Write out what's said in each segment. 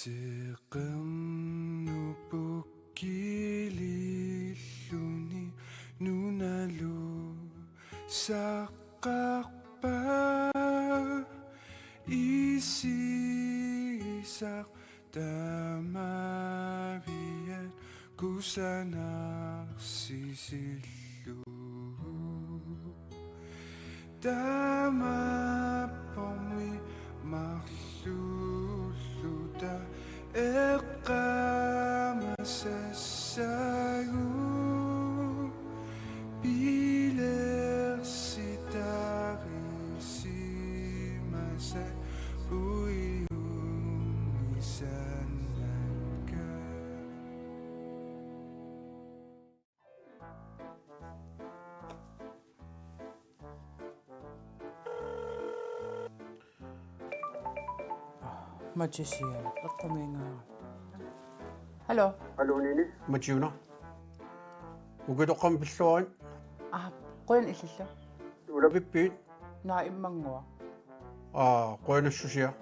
Siqernupukililluni nunalu saqqarpa isisak tamavian kusanarsisillu tamapomi marlulluta eqqamasassagu pilersitarisiimasa puiumisanakka Matisia, tattaminga. Hallo. Hallo Nini. Matjuna. Ugedoqam pilluarin. Qoyan illalla. Ulapippiin. Naa immangua. Qoyanassusia.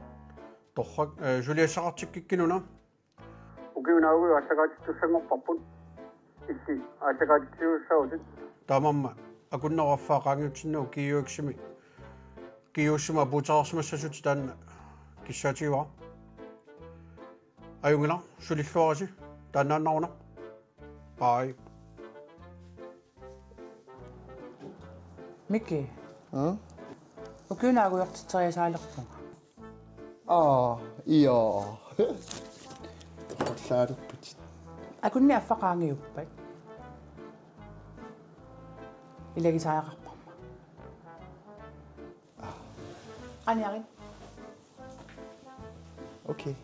Torrak Juliassaqartikkikkинуна. Ukiunaagu asagaatittussangorparput. Issi asagaatissiussautit. Tamamma akunneraffaaqaangiutsinnu kiiuiksimi. Kiiussima puutararsimassasuti taanna kissaatigua. Ajungila sulilluarisi taannaannaruna. Bye. Miki. Ukiunaagu yortiteriasaalerpunga. Iya. Torlaarupputit. Akunni affaqaangiuppat. Ilagisaaqarparma. Qaniarin. Okay.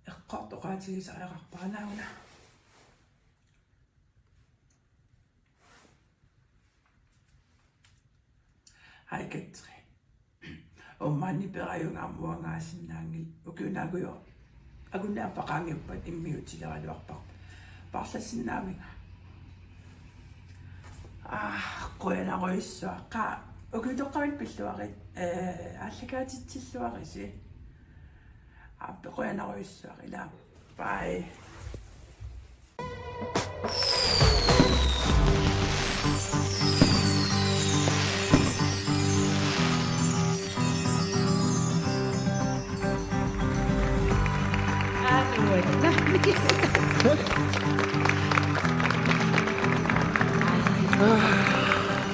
Eqqartoqaatigisariaqarpaanauna. Haiketri. Ommanni perajungaammuangaasinnaangil ukiunaaguyo. Akunni affaqaangiuppat immiutileraluarpar. Parlassinnaamiga. Qoyanaruissua qa ukitoqqamit pilluarit allakaatitsilluarisi. Qoyanaruissua ila. Bye.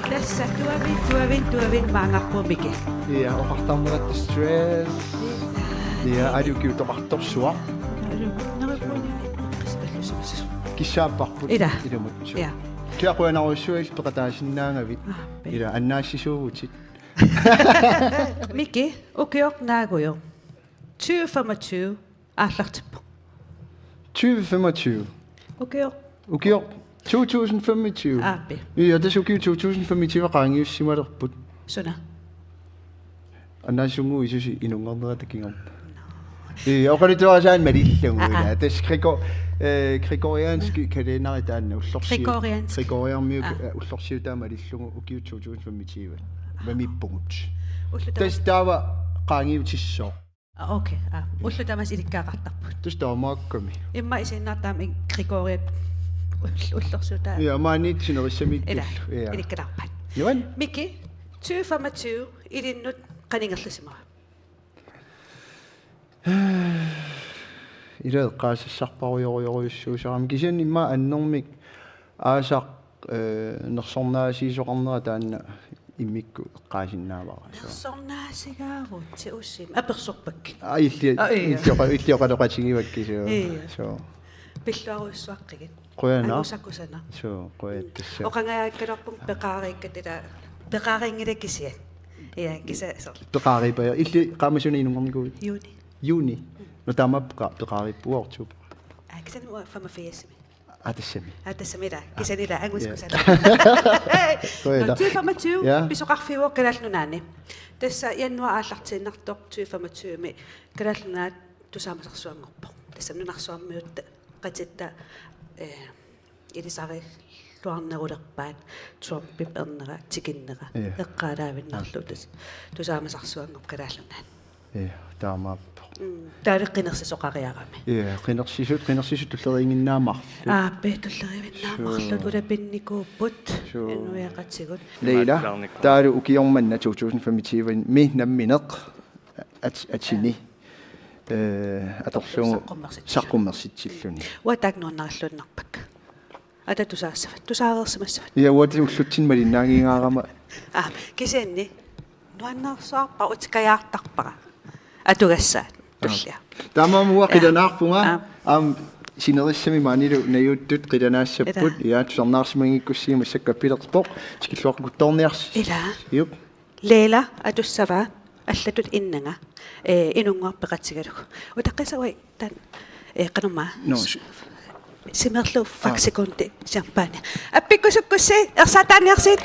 Tässä tuovin maangarpuumike. Ja oqartarnerat stress. Ja adiukiutoqartorsua. Kissaapparput ilumutsu. Ja. Kiaquanaruissuis peqataasinnaangavit. Ila annaassisuugutit. Miki, ukiok naaguyo. 2025 aallartippu. 2025. Ukiok. Ukior 2025. Aapi. Ja, das ukiu 2025 qaangiussimalerput. Suna. Annaasungu isusi inungarneratakingarpa. Oqalituarasaan malillunguila. Tas Gregorianski kalenderi taanna ullorsiu. Gregoriarmiu ullorsiu taama malillungu ukiu 2025. Mamippungut. Tas taava qaangiutissoo. Okay. Ullutamas ilikkaaqartarput. Tas taamaakkami. Imma isinnaartaam Gregoriat ullorsuuta. Ja, maaniitsinerisamit. Ja. Ilikkalarpat. Johan. Miki, 2025 ilinnut qaningerlasimaa. Ila qaasassarparujorujoruissuusarami kisan imma annermik aasaq nersornaasiisoqarnera taanna immikku qaasinnaavara. Nersornaasigaarut tiussim apersorpak. Illioqaloqatigivakkisu. So. Pilluaruissuaqqigit. Qoyana. Angusakusana. So, qoyattassa. Oqangaakkalarpum peqaariikkatila peqaaringilakisia. Ja, kisa so. Peqaaripa illi qaamasuni inungarnikuut. Juni. No taamapqa peqaarippuortup. Kisan mua fama fiasmi. Atassami. Atasamira. Kisanila anguskusana. Qoyana. 2025 pisoqarfiuo kalaallunaani. Tassa janua aallartiinnartoq 2025 kalaallunaat tusaamasarsuangorpo. Tassa nunarsuarmiutta qatitta ilisari luarnerullerpaat tuorpip ernera tikinnera eqqaalaavиннарлу тусаамасарсуангоп калааллунаа таамааппо таалеққинерсисоқариарами қинерсисут туллерингиннаамар петуллеривиннаамарлут улапинникууппут инуяқатсигут Leila таалу укиорманна 2025 ми намминеқ атсини аторлугу саққуммерситсиллуни уатаакнуарнараллууннарпак ата тусаарерсимассават уати уллутсин малиннаагингаарама кисианни нуаннаарсуарпа утикаяартарпара атугассаат туллиа таамамуа қиланаарпунга синериссами маанилу наюуттут қиланаассаппут сорнаарсимагиккуссигима саккаппилерспоқ тикиллуаркутторниарси ила юп лейла атуссава аллатут иннага инунгуарпеқатсигалуг утаққисавай тан қанума симерлу факсикунти шампаня аппиккусуккусси ерсаатааниарсит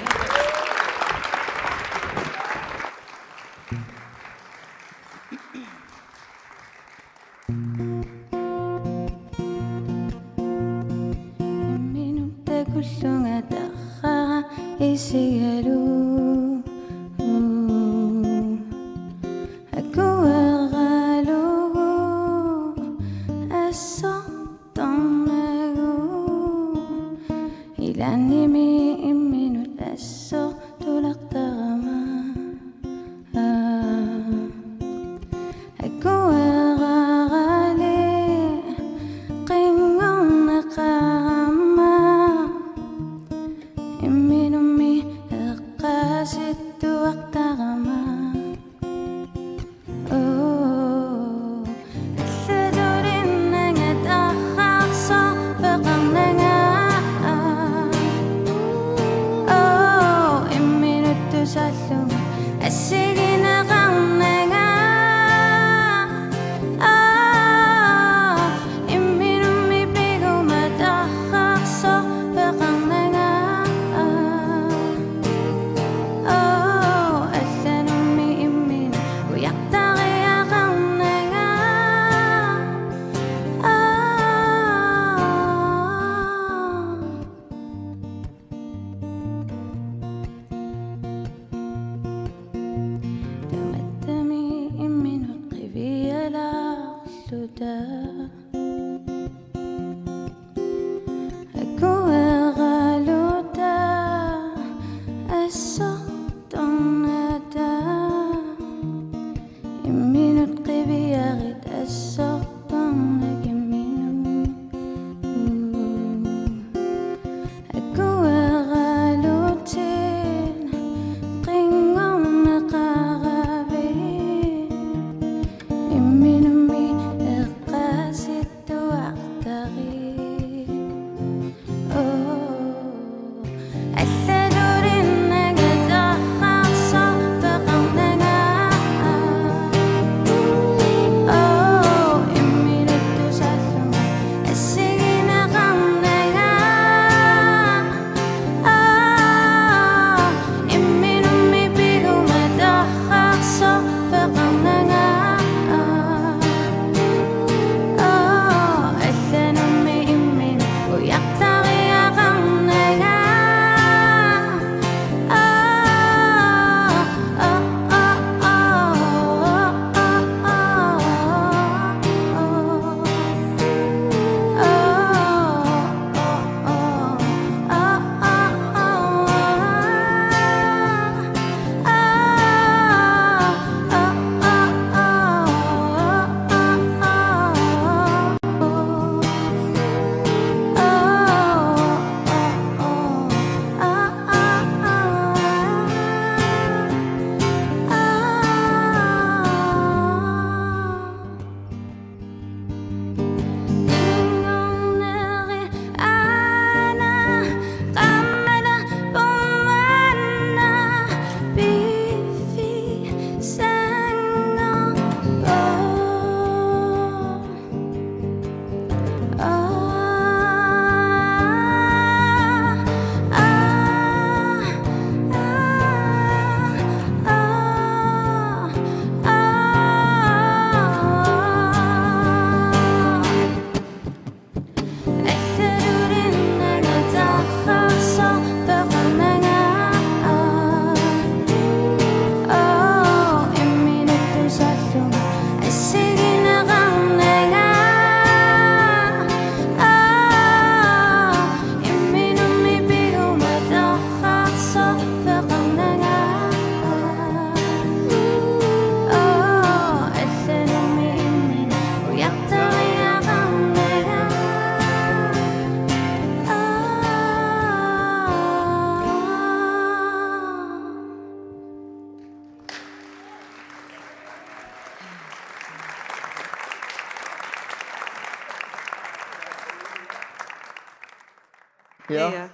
Ja.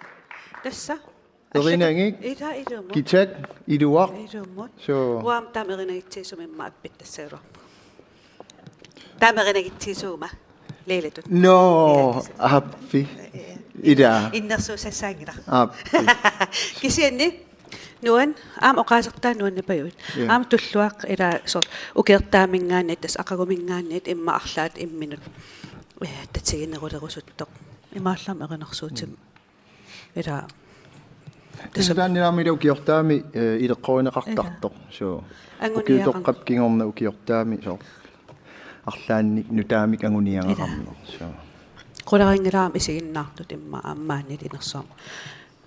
Tässä. Erinangik. Ida ilumut. Kitak iduaq. Ilumut. So Uam tamerinagitsisumimma appittaseero. Tamerinagitsisuma. Leeletut. no appi. Ida. Innersuusassangila. Appi. Kisianni nuan oqasertaa nuanni payut. Tulluaq ila sort ukertaamingaannit tas aqagumingaannit imma arlaat imminut. Tatsiginnerulerusuttoq. Imaallam erinarsuutim. Ila Tasaannilaamila ukiortaami ileqqoineqartartoq. So ukiutoqqap kingorna ukiortaami so арлаанник нутаамик агуниангеқарнер. So qularingilaam isiginnaartut imma aammaannit inersaam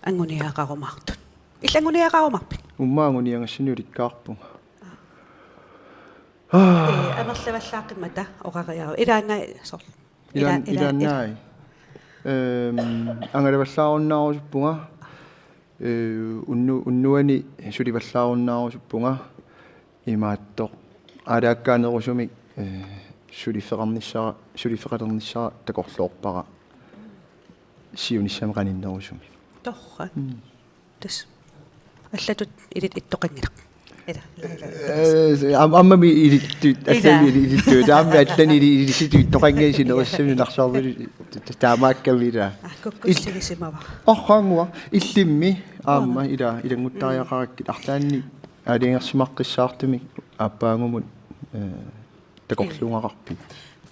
anguniaqarumaartut. Illanguniaqarumarpik. уммаагуниангассинуlikkaarpunga. Amerlavallaaqqimmata oqariaru. Ilaanna sor. Ilaannaai. Angalavallaarunnaarusupunga. Unnuani sulivallaarunnaarusupunga. Imaattoq аалааккаанерусумик сулифеқарнissara такорлоорпара сиунissамеқаниннерусуми Torra. Tas аллатут илит иттоқангилақ. аммами илиттут аллами илиттут аамми аллани илиситут тоқангасинеруссами нарсаарвили таамааккавила Kukkussigisимава. орхангуа иллимми аама илангуттариақараккит арлаанни алингерсимаққиссаартумик аппаангумут такорлунгақарпи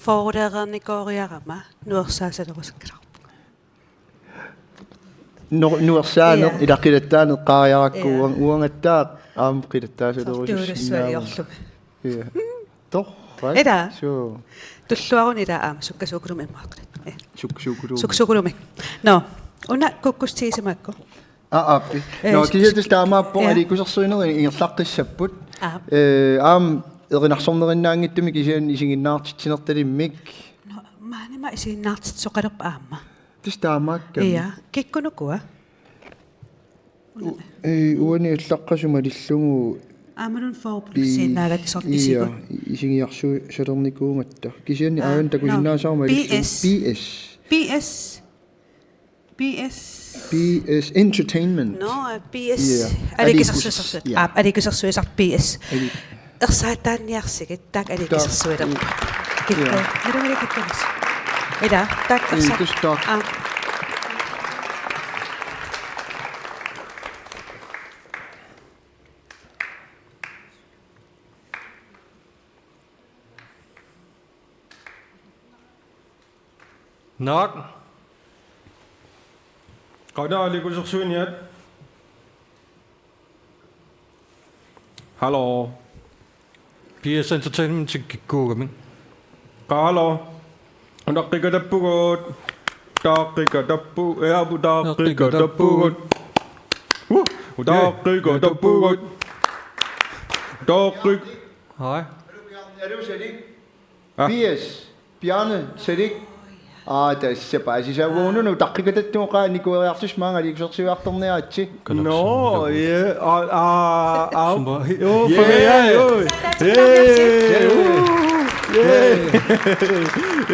Forderernikoriarama nuersaasalerusakkilaq. нуерсаанер илаққилаттаанеқ қаариараккуан уангаттаақ аам қилаттаасалерусуссинаа я торра Эда. со Tulluarunila aama sukkasuukulumi immaaqlit. суксукулу Suksukulumi. No, una kukkustiisimakku. аппи но кисэтс таамааппо аликусерсуинери ингерлаққиссаппут аам эринарсорнериннаангиттуми кисиан исигиннаартитсинерталиммик No, maanima isiinnaartitsoqalerpa aamma. тис таамаакка Ia, kikkunukua. уани уллаққасума лиллугу Aamanun forplusiinnaagaat sortisigu. исигиарсу салерникуунгатта кисианни ааван такусиннаасаарма BS entertainment No, BS. Yeah. Alikisarsuisarsuit. Yeah. Alikisarsuisar BS. Ersaataanniarsigit taak alikisarsuilam. Kikku. Mirumili kikkunis. Ida, taak ersaat. tus taak. Nok. Qadaalikussersuuniat. Hallo. PS Entertainment kikkuugaming. Hallo. Unaqqiqatappugut. Taaqqiqatappu eabu taaqqiqatappugut. Taaqqiqatappugut. Taaqqiq. Hej. Er du Sadik? BS Bjarne Sadik. Tässä pääsi se vuonna takkikatettuukaan niin kuin artismaan eli se vartorneatsi. No, yeah. Joo,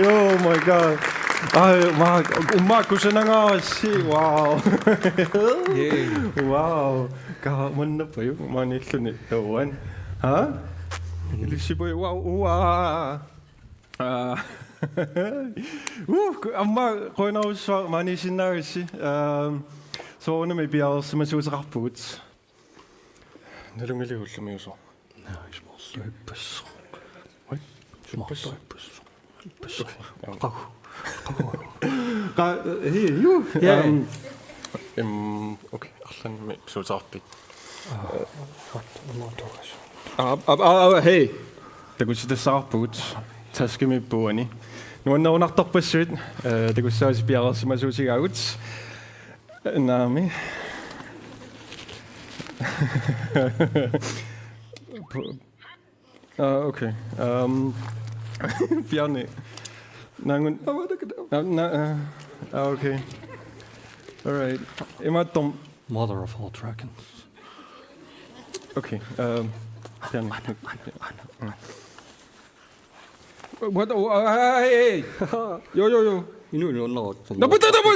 Oh my god. Ummakusanangaasi. Wow. Wow. Kamanna pa yung manilun ito. Ha? Ilisi po yung wow. Amma koinaus manisinnaarsi. So may biar sumasuusaqarpuut. Nalungiliullamiuso. Løbes. Oi. Løbes. Hey, you. Okay, arlan me suusarpi. Hey. Takusitassaarpuut. Taskimi puani. Nuanna unartarpassuit. Takussaasi piarersimasuusigaagut. Naami. Okay. Bjarne. Nangun. Okay. All right. Imatom. Mother of all dragons. Okay. Bjarne. What? Oh, hey! Yo. Inu no. Napunta na mo!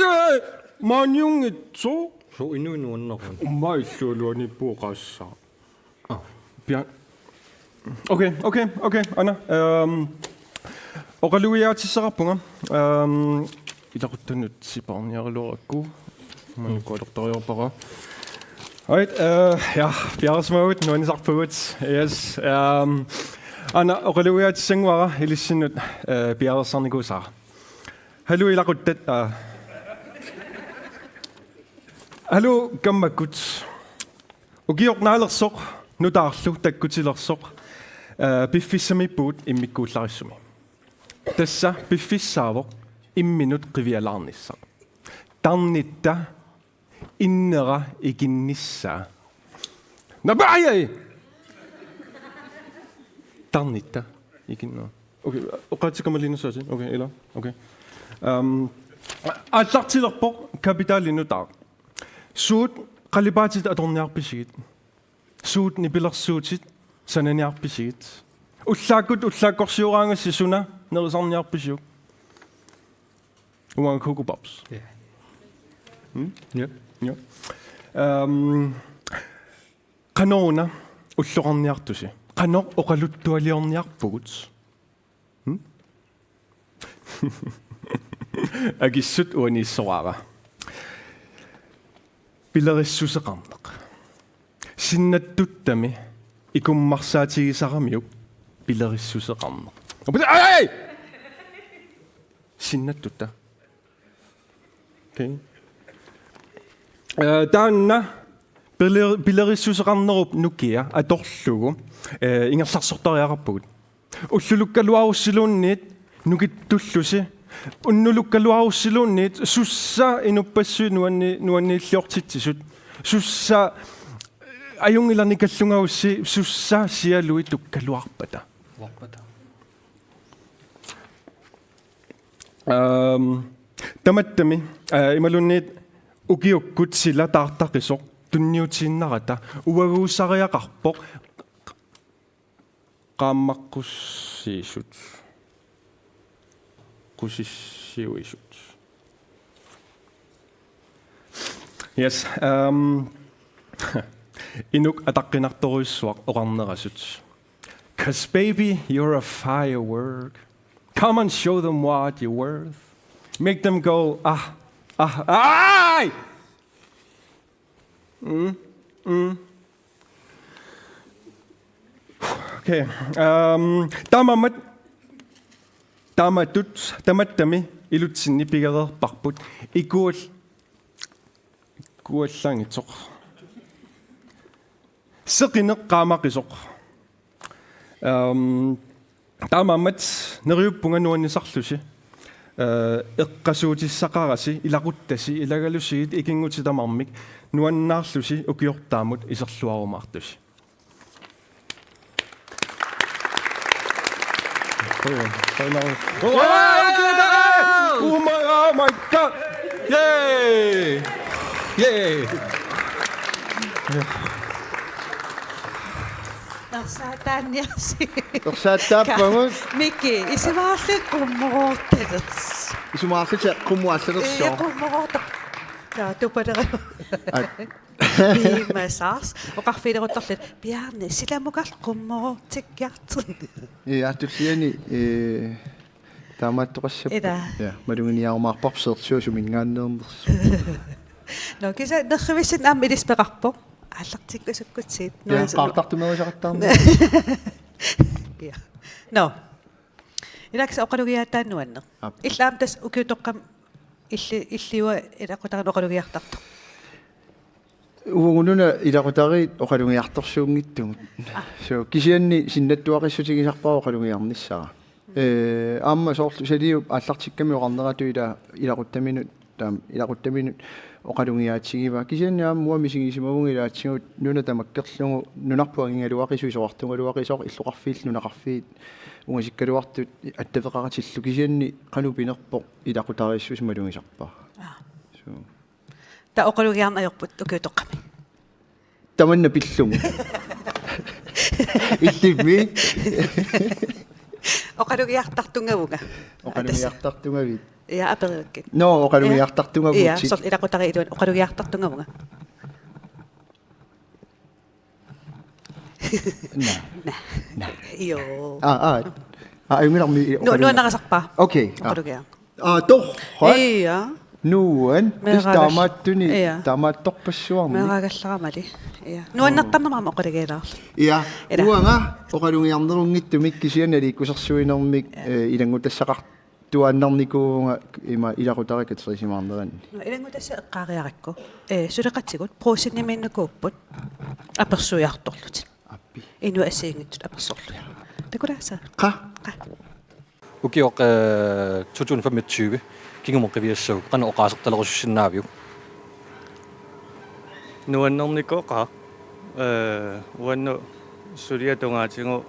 마뇽이죠? So inuinuannaqun. 엄마 있어로니 보가사. 미안. 오케이. 아나. 오갈루야치사가punga. 이다고트는 시방냐로고. Man går doktor bara. Right, ja, bjerresmålet, noen sagt på ut. Yes. Anna, ogalluyatsingwara, ilissinut bjerresarnigusa. Hallo ilaquttat. Hallo gammakut. Ugiornaalersoq, nudaarlu takkutilersoq. Biffissami puut immikkuullarisumi. Tassa biffissaavoq imminut qivialarnissa. Tarnitta innera ikinnissa. Nabai! Tarnitta ikinna. Okay, oqaatikamalina saasi. Okay, ila. Okay. Allartilerpoq kapitalinutaa. Suut qalipaatit atorniarpisigit. Suut nipilersuutit sananiarpisigit. Ullaakkorsiuraangassi suna nerisarniarpisiuk. Uang Coco Pops. Yeah. Yeah. Kanona ullorniartusi. Qano oqaluttualiorniarpugut. Agissut uanissoraara. Pilerissuseqarneq. Sinnattuttami ikummarsaatigisaramiuk pilerissuseqarneq. Ai! Sinnattutta. Okay. Taanna pilerissuseqarnerup nukia atorlugu ingerlarsortariaqarpugut. Ullulukkaluarussiluunniit nukittullusi unnulukkaluarussiluunniit sussa inuppassui nuanniilliortitsisut sussa ajungilarni kallungaussi sussa sialui tukkaluarpata. Warpata. Tamattami imalunniit ukiukkut sila taartaqisoq tunniutiinnarata uaguusariaqarpoq qaammaqqussiisut qusissiuisut. Yes, inuk ataqqinartoruissuaq oqarnerasut. 'Cause baby, you're a firework. Come and show them what you're worth. Make them go, ay! Okay. Tamattami ilutsinni pigererparput ikuullangitsoq. Seqineqqaamaqisoq. Taamammat neriuppunga nuannisarlusi. Eqqasuutissaqarasi ilaquttasi ilagalusiit ikingutitamarmik nuannaarlusi ukiortaamut iserluarumaartusi. Oh my god! Yay! Yay! Nasataniasi. Torsaattaappagut Mikki, isimaarlut qummuruuttalas. isumaarluta qummuallerissoo. Qummuruuta. Ja, tupadera. Biimasaas. Oqarfiileruttorlut piarni silamuqal qummuruutikkiartun. Ja, tulliani taamaattoqassap. Ja, malunginiarumaarparsertiusumingaanneernersu. No, kisa nerrivissin aammilispeqarpo. Аллартиккусуккутсиит qaartartumerisaqattaarna. Ja. No. Ilaks oqalugiaataannuanne. Illaam tas ukiutoqqam illiua ilaqutaran oqalugiartartu. Uungununa ilaqutari oqalungiartorsuungittugut. So kisianni sinnattuaqissutigisarpaa oqalungiarnissara. Aamma soorlu saliu аллартикками oqarneratu ilaquttaminut taam ilaquttaminut oqalungiaatsigiva kisianni aamua misingisimavungi ilaatsingut nuna tamakkerlungu nunarpuangingaluaqisuisoqartungaluaqisoq illuqarfiil nunaqarfiit ungasikkaluartut attaveqaratillu kisianni qanupinerpoq ilaqutariissusimalungisarpaa. So Ta oqalugiarnajorput ukiutoqqami. tamanna pillungu. Illimi. Oqalugiartartungavunga. Oqalugiartartungavit. Ja aperiukki. No, oqalugiartartungavut. Ja, sort ilaqutariituan oqalugiartartungavunga. Joo. Ayungilarmi. Nuanaqasarpa. Okay. Oqalugia. Torrat. Ja. Nuan. Tis tamattuni tamaattorpassuarmi. Meeragalleramali. Ja. Nuannartarnermaama oqalugialaarlu. Ja. Uanga oqalugiarnerungittumik kisianali kusarsuinermik ilangutassaqartuannarnikuunga ima ilaqutarikat serisimaarneran. No ilangutassa eqqaariarikku. Suleqatsigut prosinniminnukuupput apersuiartorlut. Appi. Inu asiingittut apersorlu. Takulaasa. Qa. Ukiok 2025 kingumoqiviassau qana oqaasartalerusussinaaviu. Nuannernikooqa uannu suliatungaatigu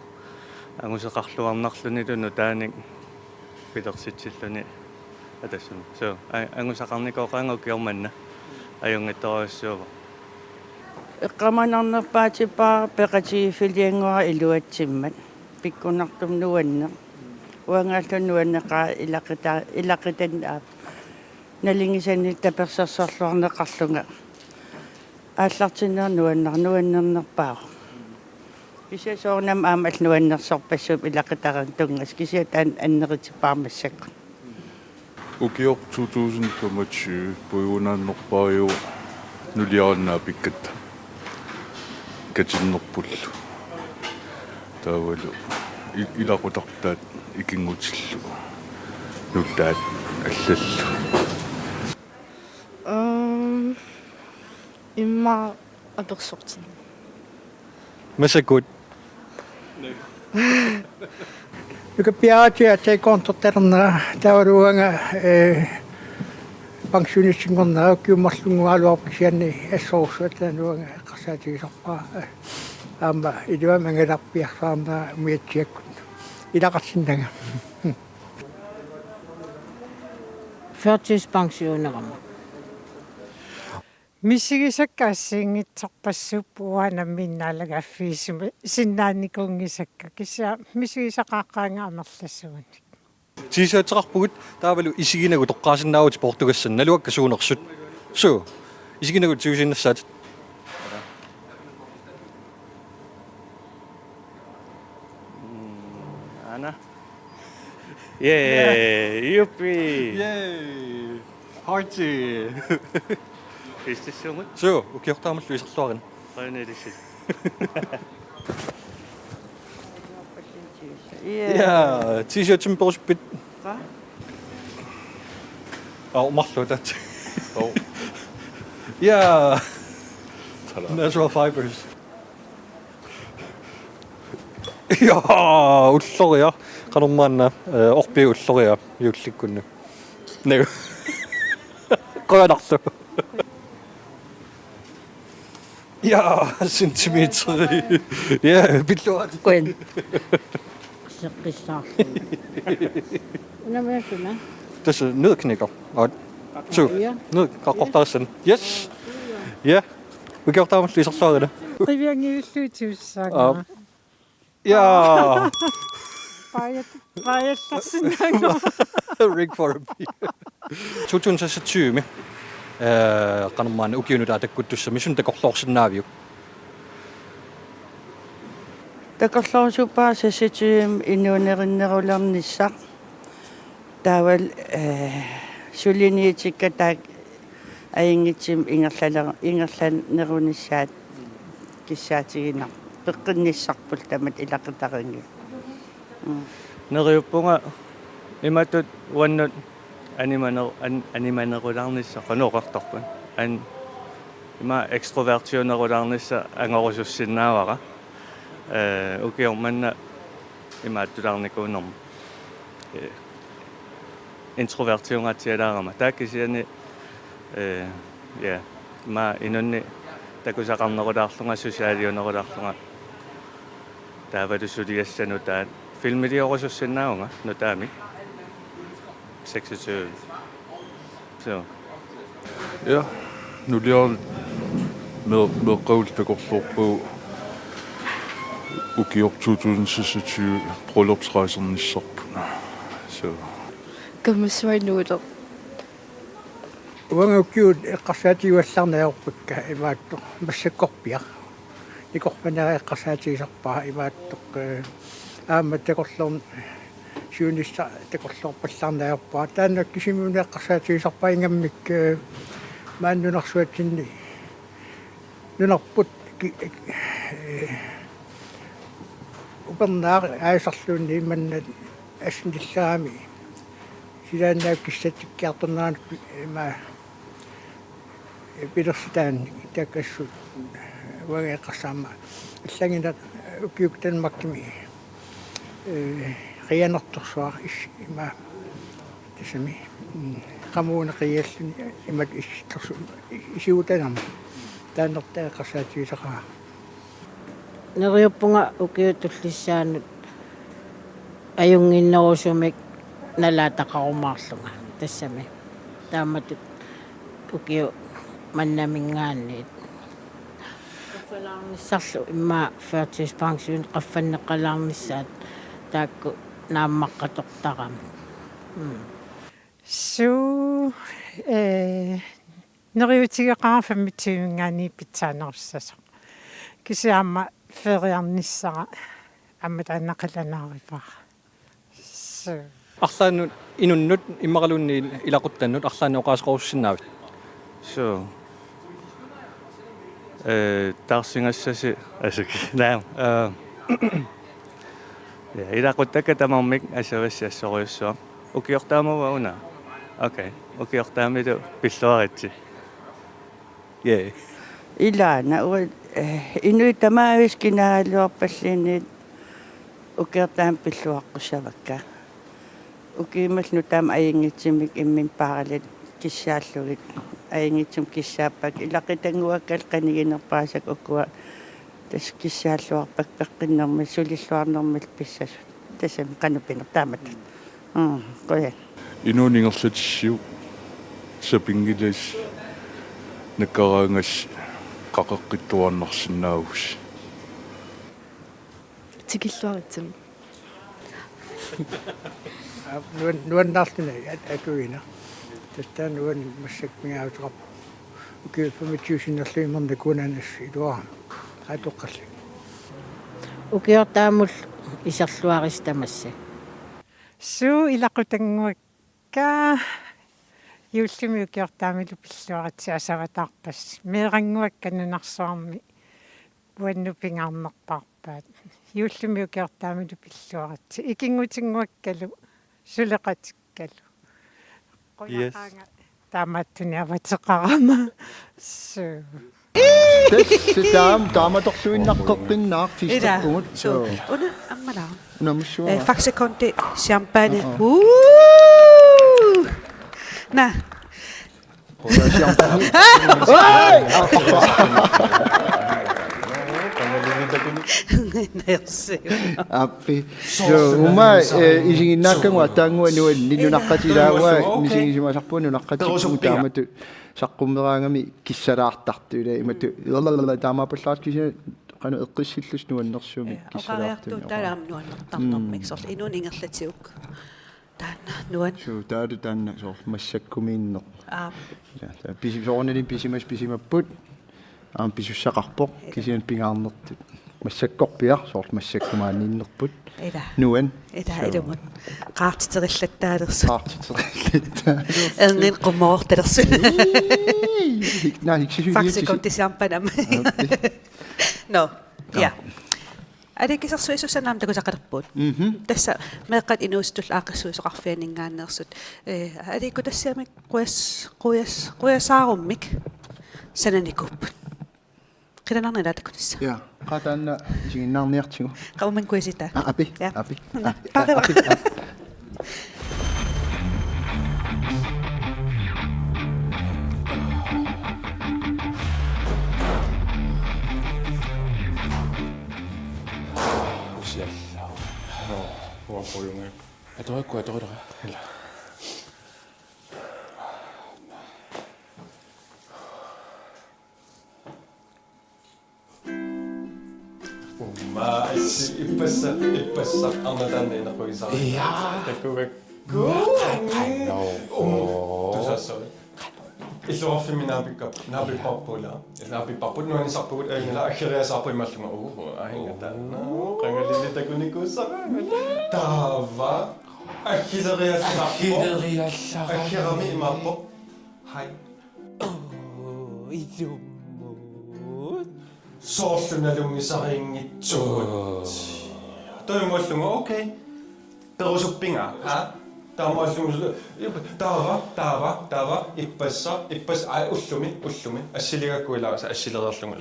angusaqarluarnarlunilunu taanik pilersitsilluni atassum so angusaqarnikooqaanga ukiormanna ajungittoriassuuva eqqamanarnerpaatipaa peqatiifilianngua iluatsimmat pikkunartum nuanne uangaallu nuanneqaa ilaqitan aap nalingisanni tapersersorluarneqarlunga ааллартиннер нуаннернерпаа кися соорнам аамал нуаннерсорпассуп илақитаран тунгас кися таан аннеритиппаармассакку Ukiok 2025 puiunaannerpariu nuliarannaa pikkatta katinnerpullu taavalu ilaqutaqtaat ikingutillu nuttaat аллаллу имма аперсортин Masakut. Joka piaati at ei kontoterna tauruanga pensionistingorna kiumarlungualuarpisianni assoorsuatan nuanga qasaatigisarpaa aama idua mangalarpiarsaarna miatsiakkut ilaqarsinnanga førtidspensionerama мисигисаккаассиингитсарпассуп уанамминнаалагаффиисума синнаанникунгисакка кисса мисигисақааққаанга амерлассугани Тисаатеқарпугут таавалу исигинагу тоққаасиннаавут португассан налуакка суунерсут суу исигинагу тиусиннерсаат Anna yeah yuppie Yay party Фистиссуумут суу укиортаамаллу исерлуарин qanalissit я тисаатим перспит марлутат я natural fibers я уллориа qanummaanna orpi ulloria yuullikkunnu nagu qoyanarlu ja centimeter ja billuat quen seqqissaarlu unamaassuna tässä nødknækker og så nød qaqqortarsan yes ja vi gjort der lige så så det qiviangiulluutiussaaga ja Pajatassinnaanga ring for a beer 2027 qanummaana ukiunutaatakkuttussa misun takorloorsinnaaviu такорлорсупаа сассатиим инуунериннеруlarnissaq таавал сулиниитиккатаак аингитсим ингерланерунissaat киссаатигинар пеққинниссарпул тамат илақитаринги neriuppunga imatut uannut animanerularnissa qanuqartorpun an ima extrovertionerularnissa angorusussinnaavara ukiormanna imaattularnikuunerm introvertiungatialaarama taakkisiani ja ma inunni takusaqarnerulaarlunga sosiaalionerularlunga taavalusuliassanu taat filmiliorusussinnaunga nutaami 26 so Ja, nuliar meqqaultakorlorpu ukiok 2026 bryllupsrejsernissarpu So Kammissuarnuuleq уангуккиут эққарсаатигуалларнаёрпакка имааттоқ массаккорпиа икорпанера эққарсаатигисарпаа имааттоқ аама такорлорн сиунисса такорлорпалларнаёрпаа таанна кисимуна эққарсаатигисарпаа ингаммик мааннунарсуатсинни нунарпут упернаар аасарлуунни иманнат асниллаами силаанаак киссатиккиарторнаан има пидерситаан такассут вагэққарсаама аллагинат укиуктанмаккими рианерторсуар има тасами qamuna qialluni imat issitersu isuutanarma taannertaeqqarsaatigisaqa neriuppunga ukiutullissaanut ajunginnerusumik nalaataqarumaarlunga tassami taammatut ukiu mannamingaanniit qaffalaarnissarlu imma førtidspension qaffanneqqalaarnissaat taakku naammaqqatortaram neriutigeqarfammitsuingaani pitsaanerussasoq kisiaamma feriarnissaqa амматааннақиланаарипаа арлааннут инуннут иммақалуунни илақуттаннут арлаанна оқаасқоруссиннаавит So тарсингассаси асуки наам я илақуттака тамармик асавассаассориуссуа укиортаамава уна окей укиортаамилу пиллуаритси е илаана инуи тамаавискинаалуарпаллиинниит укиортаам пиллуаққусавакка укиималну таам аингитсимик иммин пааралит киссааллугит аингитсум киссааппак илақитангуаккал канигинерпаасак уккуа тас киссааллуарпак пеққиннэрми сулиллуарнэрмил писсас тасам канупинер таамат коя инунингерлатиссиу сапингилас наккараангас qaqeqqittuarnersinnaagus тикиллуаритсам нуаннаарлуна акуина тастан нуан массакмигаавтеқап укиуфамитсуусиннерлуимерна кунанас илуарам атоққалли укиортаамул исерлуаристамасса суу илақутангуакка юуллими укиортаамилу пиллуарати асаватаарпас меэрангуакка нунарсуарми уанну пингаарнерпаарпаат юуллими укиортаамилу пиллуарати икингутингуаккалу сулеқатиккалу qoyaqaanga taamattuni avatеқарама суу тааматорлуиннаққеққиннаар фистаққумут уна аммалаа намшуа факсеконте шампане на аппи ума исигиннааккангуа таангуа нунаққатилаагуа нисигисимасарпуа нунаққатиккуму таамату саққуммераангами киссалаартартула имату таамаапаллаарт киси qanu eqqissillus nuannersuumik kissalaartuun taalaam nuannertarnermik sorl inuun ingerlatiuk taanna nuan taadu taanna sorl massakkumiinneq pisi soornalin pisimapput pisussaqarpoq kisian pingaarnertut массаккорпиар сорл массаккумааниннерпут нуан илумут qaartiterillаттаалерсу эрнин qummoortalersu факсиконтисиарпанам no ja аликисерсуисуссанаам такусақалерпуут тасса меэққат инуустул аақассуисоқарфианингааннерсут аликку тассиамик қуясааруммик сананикуппут qilanaarnila takunissa ja qataanna isiginnaarniartigu qauman kuisita api Ma ipassa arnataanni naquisara. Ja. Takuvakku. Tusassavi. Illuarfimmi naapipparpula. Naapipparput nuanisarpugut aingala akhiriasarpu imallunga ahingataanna. Qangalilitakunikuussara. Taava. Akhileriassarpu. Akhirami imappo. Hai. Idumut. Soorlunalungisariingitsugut. Toimuallunga okay. Perusuppinga, ha? Taamallungu taava ippas ullumi assiligakkuilaasa assilererlunga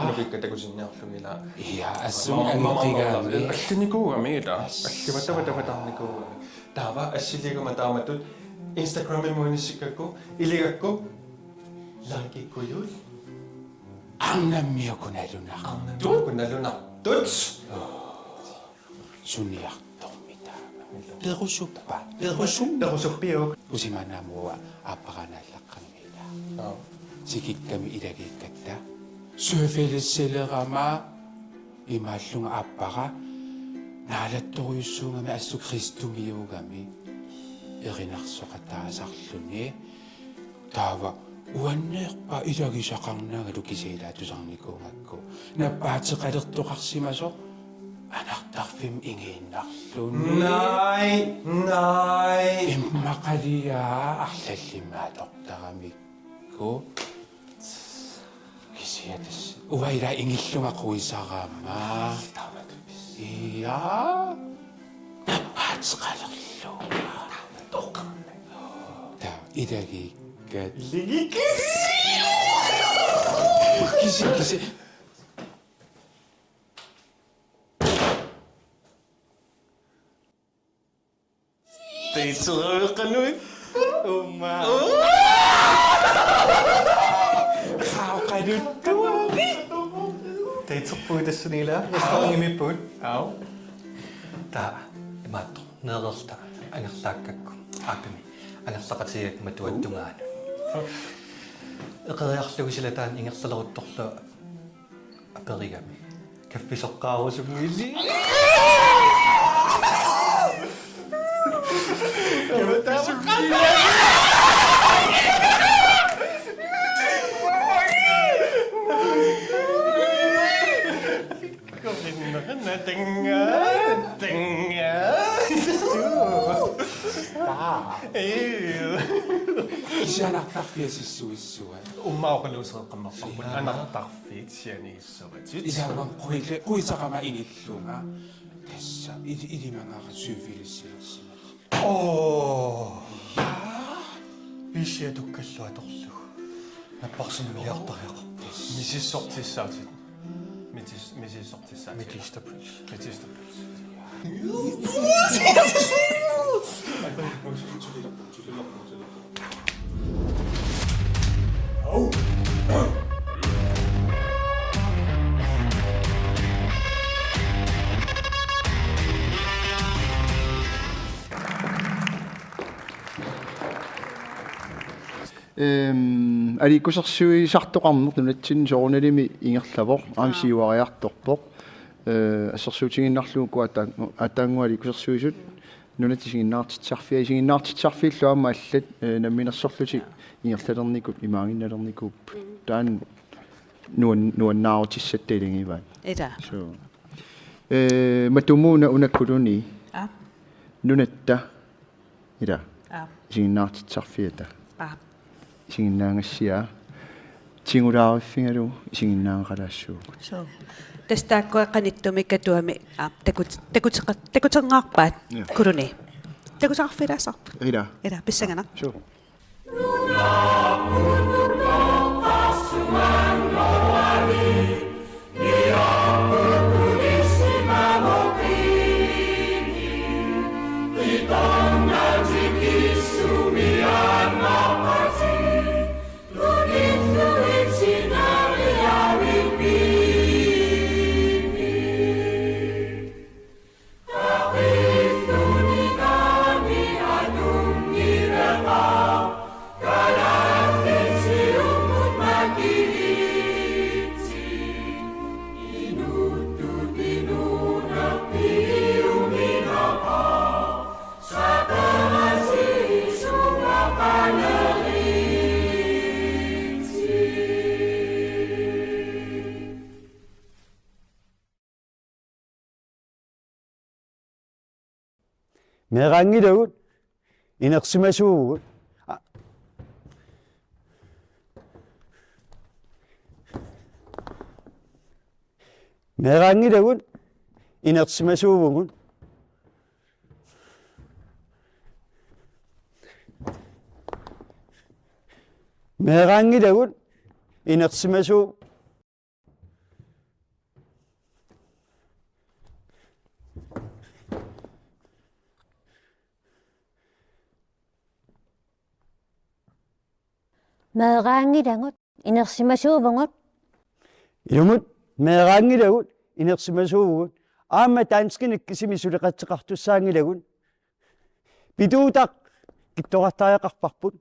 nukikkatakusinniarlungila. Ja, assum anqigaami. Allinikuugami ila. Allivatavatatarnikuugami. Taava assiligama taamatut Instagramin muinisikakku iligakku laikikkuyul. Arnammiukunalunartut. Suniartormita. Perusuppiu. Usimanamua apparanallaqqangila. Sikikkami ilagikkatta. Suufilissillerama imaallunga appara naalattoriussuungami assu Kristumiugami. Erinarsoqataasarluni taava uanneerpa ilagisaqarnaga lukisiilaatusarnikuungakku nappaatiqalertoqarsimaso anartarfim ingiinnarluni nai immaqalia arlallimaatortaramikku kisiatas uvaila ingillunga quisarama ia nappaatiqalerluga ta ilagikkat Kisi. Teitsuqanuit. Umma. Qaaqanut. Teitsuqpuitassunila yasqaringimippuut. Au. Ta imaatto neererta angerlaakkakku aapimi angerlaqatiak matuattungaanu. Eqeriarlugusilataan ingersaleruttorlu aperigami. Kaffisoqqaarusumili. Isianartarfiasissuissua. Ummaoqaluuseeqqammarparput anartarfiit sianiissuvat. Isaavan quisaqama ingillunga tassa ilimangara syyfilissillersiма. Vishia tukkalluatorlu. Napparsunmiartariaq. Misissortissaatit. Misissortissaatit. Mitistapils. аликкусерсуисартоқарнер нунатсин соорналими ингерлавоқ аамсиуариарторпоқ ассерсуутигиннарлуукку атаангуали кусерсуисут нунатисигиннаартитсарфиа аама аллат намминерсорлутик ингерлалерникут имаагинналерникууп таан нуаннаарутиссаттаилингиваат ида матумууна унаккулуни нунатта ида сигиннаартитсарфиата сигиннаангассиа тингулаариффингалу сигиннаангалаассуугут тастааккуа каниттуми катуами такутеқарпаат кулуни такутеқарфилаасарпу ида писсагана Galathic Merangidagut inersimasuugut Merangidagut inersimasuugut Merangidagut inersimasuu Merangidagut inersimasuuvungut Ilumut merangidagut inersimasuugut aama tanskin kisimi suleqatseqartussaangilagut pituutaq kittoqartaaqarparput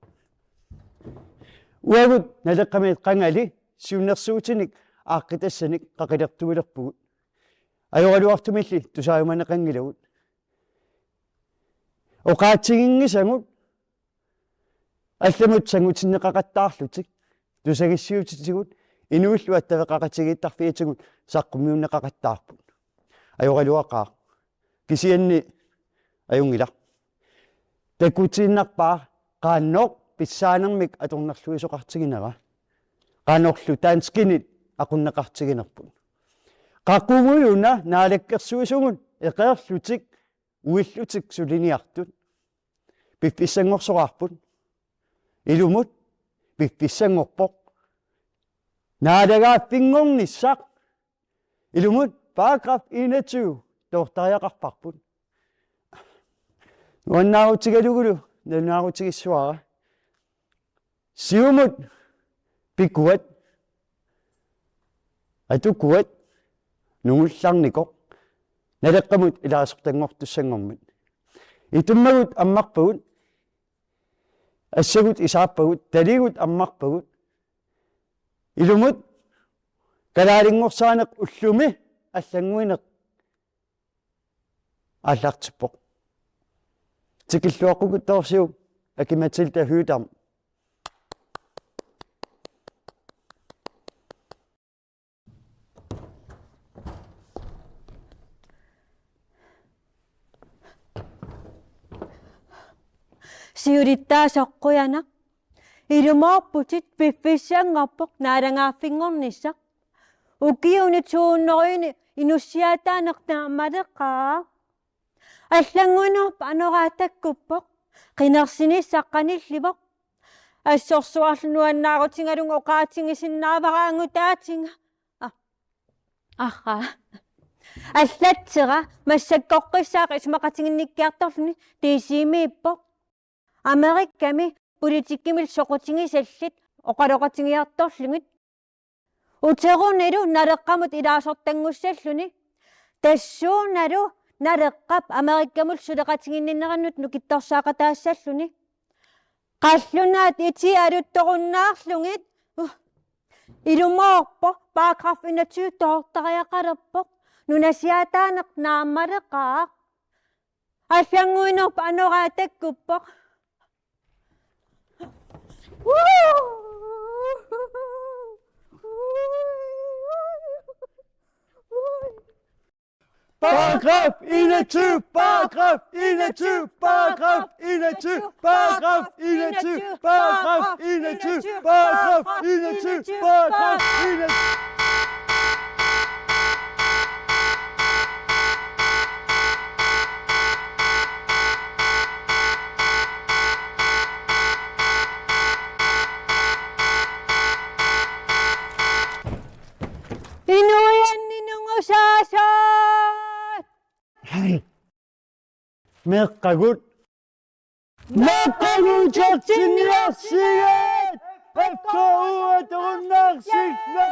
uagut naleqqamiit qangali siunnersuutinik aaqqitassaniq qaqilertuilerpugut ajoraluartumilli tusaajumaneqangilagut oqaatsigingisangut алламут сангутиннеқақаттаарлутик тусагиссиутитигут инуиллу аттавеқақатигииттарфиитигут саққуммиуннеқақаттаарпут ajoralуақаа кисианни аюнгила такутииннарпаа qaannoq писсаанермик аторнерлуисоқартигинера qaanорлу таанскинит aqunneqartiginerput qaqqumuйуна наалаккерсуисугун эқеерлутик уиллутик сулиниартут пипписсангорсоқарпут Ilumut pippissanngorpoq naalaagaappinnngornissaq ilumut paragraf 21 toortariaqarparput nuannaaruutigalugulu nunaaruutigissuara siumut pikkuat atukuat nungullarnikoq naleqqamut ilaasertangortussanngormut itummagut ammarpagut Assagut isaappagut taligut ammarpagut ilumut kalaalingorsaanaq ullumi аллангуинеq аллартипpoq tikilluaqqugut toorsiuk akimatilta hyutam Siurittaasоққуяна илумоорпутит пиффиссангорпоқ наарангаafфингорниссақ укиунитсууннеруини инуссиатаанертаамалеққаа аллангуинерпа анораатаккуппоқ қинерсиниссаққанилливоқ ассорсуарлунуаннаарутингалун оқаатингисиннаавараангутаатинга ахаа аллатсера массаккоққиссаақи исмақатингинниккиарторлуни тисимииппоқ Америкками политиккимил соқутингисаллит оқалоқатингиарторлугит утерунилу налеққамут илаасортангуссаллуни тассууналу налеққап Америккамул сулеқатингиннинераннут нукитторсаақатаассаллуни қаллунаат ити алутторуннаарлугит илумоорпо параграф 21 тоортариақалерпоқ нунасиатаанеқ нааммалеқаа аллангуинерпа анораатаккуппоқ Paragraf 21, paragraf 21, paragraf 21, paragraf 21, paragraf 21, paragraf 21, paragraf 21. Meqqagut Meqqaguutartinniarsigat Afkoruatorunnaarsigla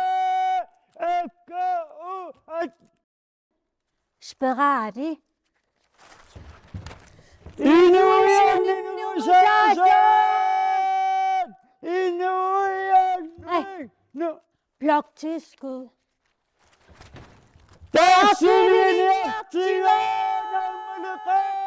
Afkoruat Sperati Inuianninusaasat Inuianni bloktilskud Tassiliartigaanammalaqaa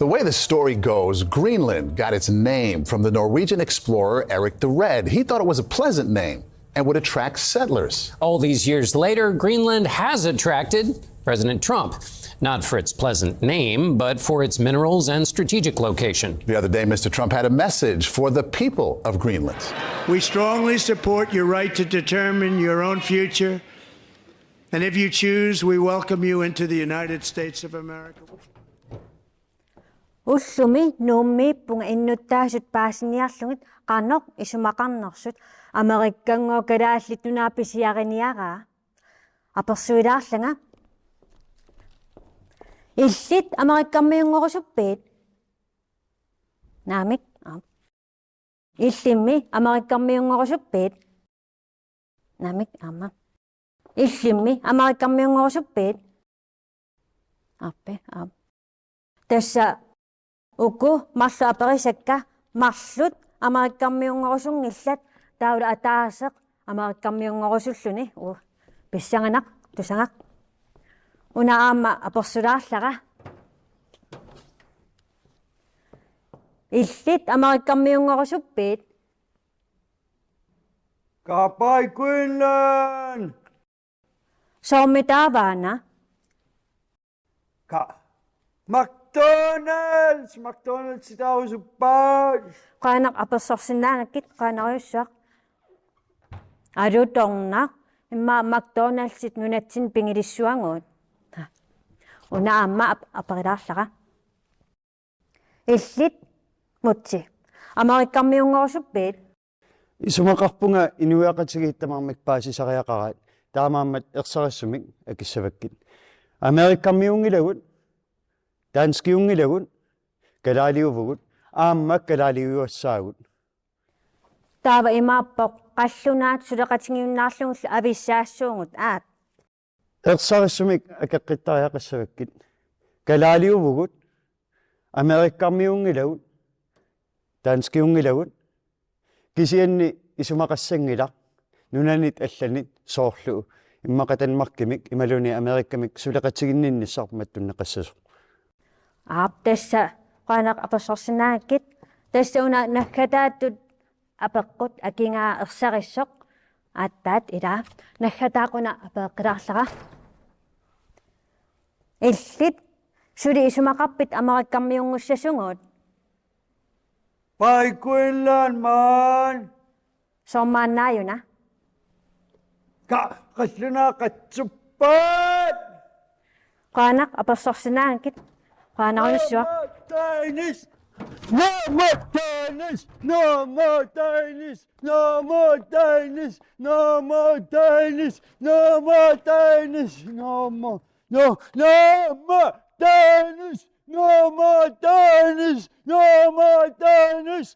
The way the story goes, Greenland got its name from the Norwegian explorer Erik the Red. He thought it was a pleasant name and would attract settlers. All these years later, Greenland has attracted President Trump. Not for its pleasant name, but for its minerals and strategic location. The other day, Mr. Trump had a message for the people of Greenland. We strongly support your right to determine your own future. And if you choose, we welcome you into the United States of America. Ussumi nummi punga innuttaasut paasiniarlungit qanok isumaqarnersut Amerikkango kalaallitunaappisiariniaraa apersuilaarlanga illit Amerikkammiungorusuppiit naamik illimmi Amerikkammiungorusuppiit naamik amma illimmi Amerikkammiungorusuppiit appe tässä uku marlu aperisakka marlut Amerikkammiungorusungillat taula ataaseq Amerikkammiungorusulluni pissanganaq tusangaq una aamma apersulaarlaqa illit Amerikkammiungorusuppiit Kapai Greenland! Soormitaavaana McDonald's tausuppaat qaanaq apersorsinnaanakit qaanariussuaq alutornaq imma McDonald'sit nunatsin pingilissuanguut una aamma aperilaarlaqa illit mutsi Amerikkammiungorusuppiit Isumaqarpunga inuiaqatigiittamarmik paasisariaqaraat taamaammat ersarissumik akissavakkit Amerikkammiungilagut Danskiungilagut kalaaliuvugut aammak kalaaliuassaagut taava imaappoq qallunaat suleqatingiunnaarlungulla avissaassuungut aat ersarissumik akaqqitariaqassavakkit kalaaliuvugut Amerikkammiungilagut Danskiungilagut kisianni isumaqassangilaq nunanit allanit soorlu immaqatanmarkimik imaluni Amerikkamik suleqatiginninnissarmattunneqassasu aap tassa qaanaq apersorsinnaanakit tassa una nakkataattut apeqqut akingaa ersarissoq aattaat ilaa nakkataaquna apeeqqilaarlaqa illit suli isumaqarpit Amerikkammiungussasugut Bye Greenland man soormaannaayuna qallunaa qatsuppaat qaanaq apersorsinnaanakit qaanariussuaq No more Danish! No more Danish! No more Danish! No more Danish! No more Danish! No more! No more Danish! No more Danish! No more Danish!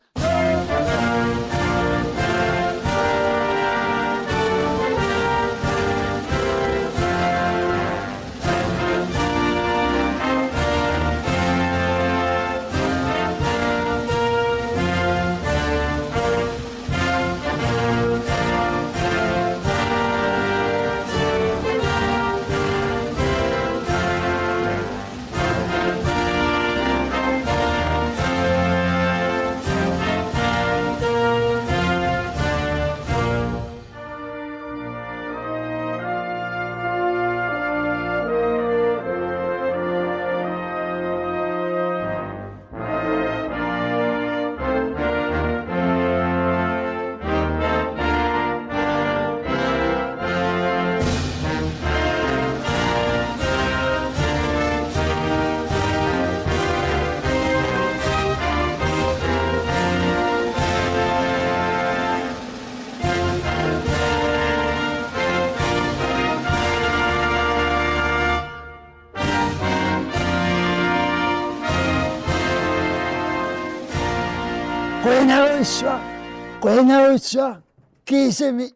Qoynarussua kiisami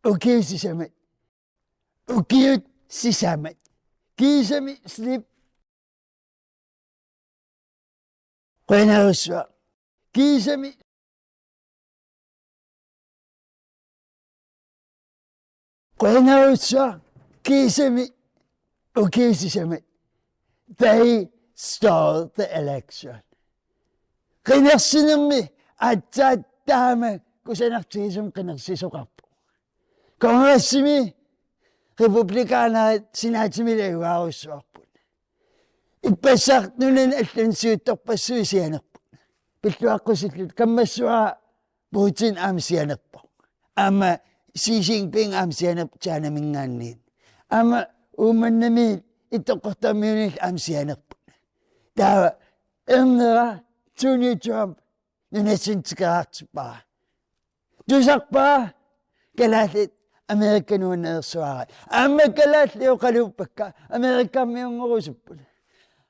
ukiisisamat ukiut sisamat kiisami slip qoynarussua kiisami qoynarussua kiisami ukiisisamat tai stole the election. Qinarsinermi atsattaama kusanartigisum qinersisuqarpu. Kongressimi republikaanaat sinaatimilaguarussuarput. Ippassartunan allunsiuttorpassuisianerput. Pilluaqqusillut kammassua Putin aamsianerpo. Ama Xi Jinping aamsianerp taanamingaanniit. Ama uumannamiit itoqqortammiunil aamsianerput. Taawa ernera Tony Trump nunatsintikaraartipaa. Tusarpaa kalaallit Amerikanuunersuara. Amma kalaalliuqaluuppakka Amerikammiungorusupput.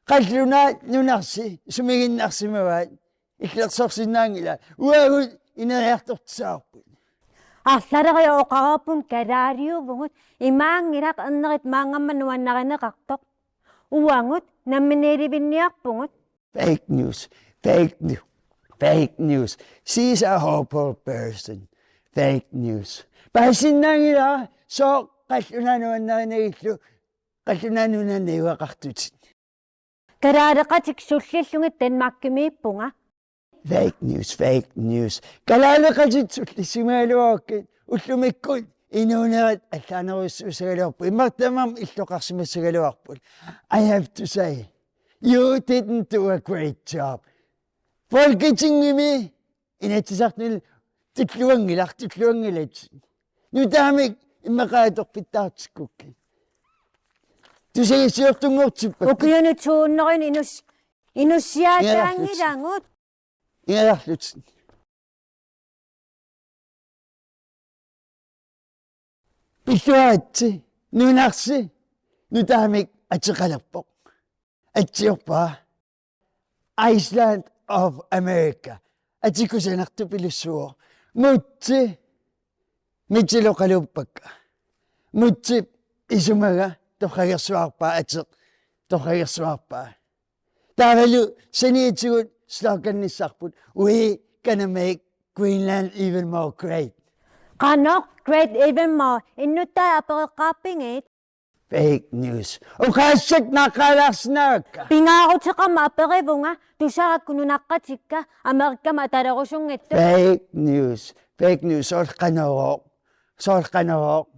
Qallunaat nunarsi sumiginnarsimawaat иллерсорсинаангила уагут инериартортсаарпут арларерио оқарапун калаалиувгут имаангилақ эрнерит маангаммануаннаринеқартоқ уангут намминеливинниарпугут fake news she's a horrible person fake news пассиннаангила со қаллунануаннаринегиллу қаллунанунанниуақартутит караалеқатик суллиллугит танмаккимииппунга fake news kalaalеқатит суллисимаалуаккит уллумиккут инуунерат аллаанеруссусагалуарпу иммартамам иллоқарсимассагалуарпут I have to say you didn't do a great job folketingimi инатсартнил тиллуангилат нутаамик иммақааторпиттаартиккукки тусагиссиортунгууртиппак укиунутsuunnerin inussiaataangilangut ингерлут пиллуаатси нунарси нутаамик атеқалерпоқ атсиорпаа Iceland of America атикусанарту пилуссуо мутси митсилоқалууппакка мутси исумага тохагерсуарпаа атеқ тохагерсуарпаа таавалу саниитсигут sloganissarput we gonna make Greenland even more great qanok great even more innutta apereqqaarpingit fake news ukaassat naqalaarsinaraka pingaarutеqama aperivunga tusaraakkununaqqatikka amerikkama atalerusunngittu fake news soorqanoroq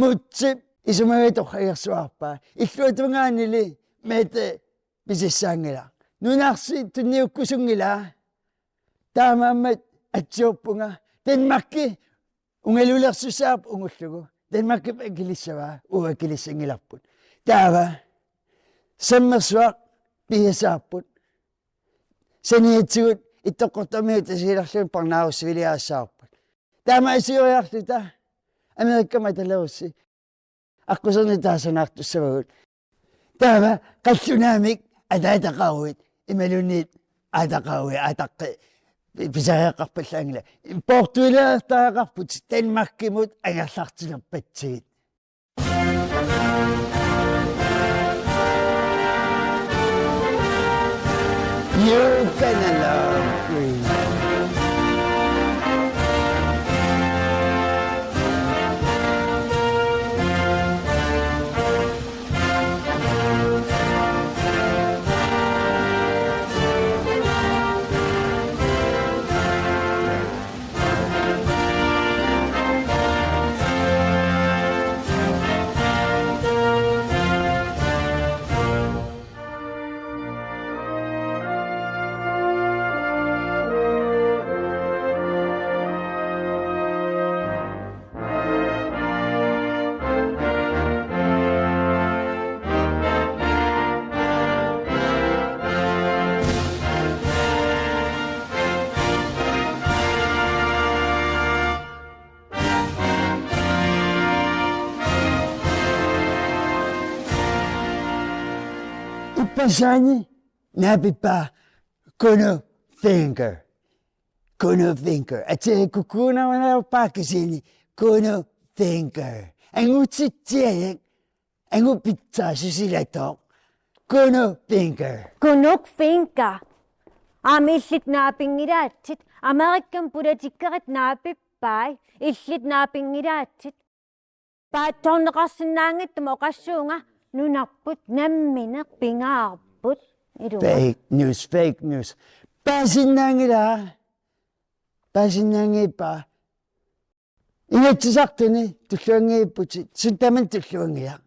mutsi isumagitoqagersuarpaa illuutungaanili mete pisissaangila nunarsi tunniukkusungila taamaammat atsiorpunga Denmarki ungalulersusaap ungullugu Denmarki akilissavaa uakilissangillarput taava sammersuaq pihasaarput saniatsigut ittoqqortamiut asiilarluun parnaarussiviliaassaarput taama asioriarluta Amerikkama talerussi аққусерни таасанаартуссавагут таава қаллунаамик атаатақаруит ималунниит атақаруи атаққи писариаққарпаллаангила портуилаартаақарпут Денмаркимут агерлартилерпатсигит You're gonna love Greenland. Pasani napipa kuno finger. Ate kukuna wana pakisini kuno finger. Angu tsitiek angu pizza sisilatok kuno finger. Kunuk finger. Amillit naapingiraatsit Amerikan politikkarit naapippai illit naapingiraatsit paattorneqarsinnaangittum oqassuunga nunarput nammineq pingaarput Fake news. Pasinangila. Pasinangipa. Ingatsisaqtuni tulluangiipputi suntaman tulluangia.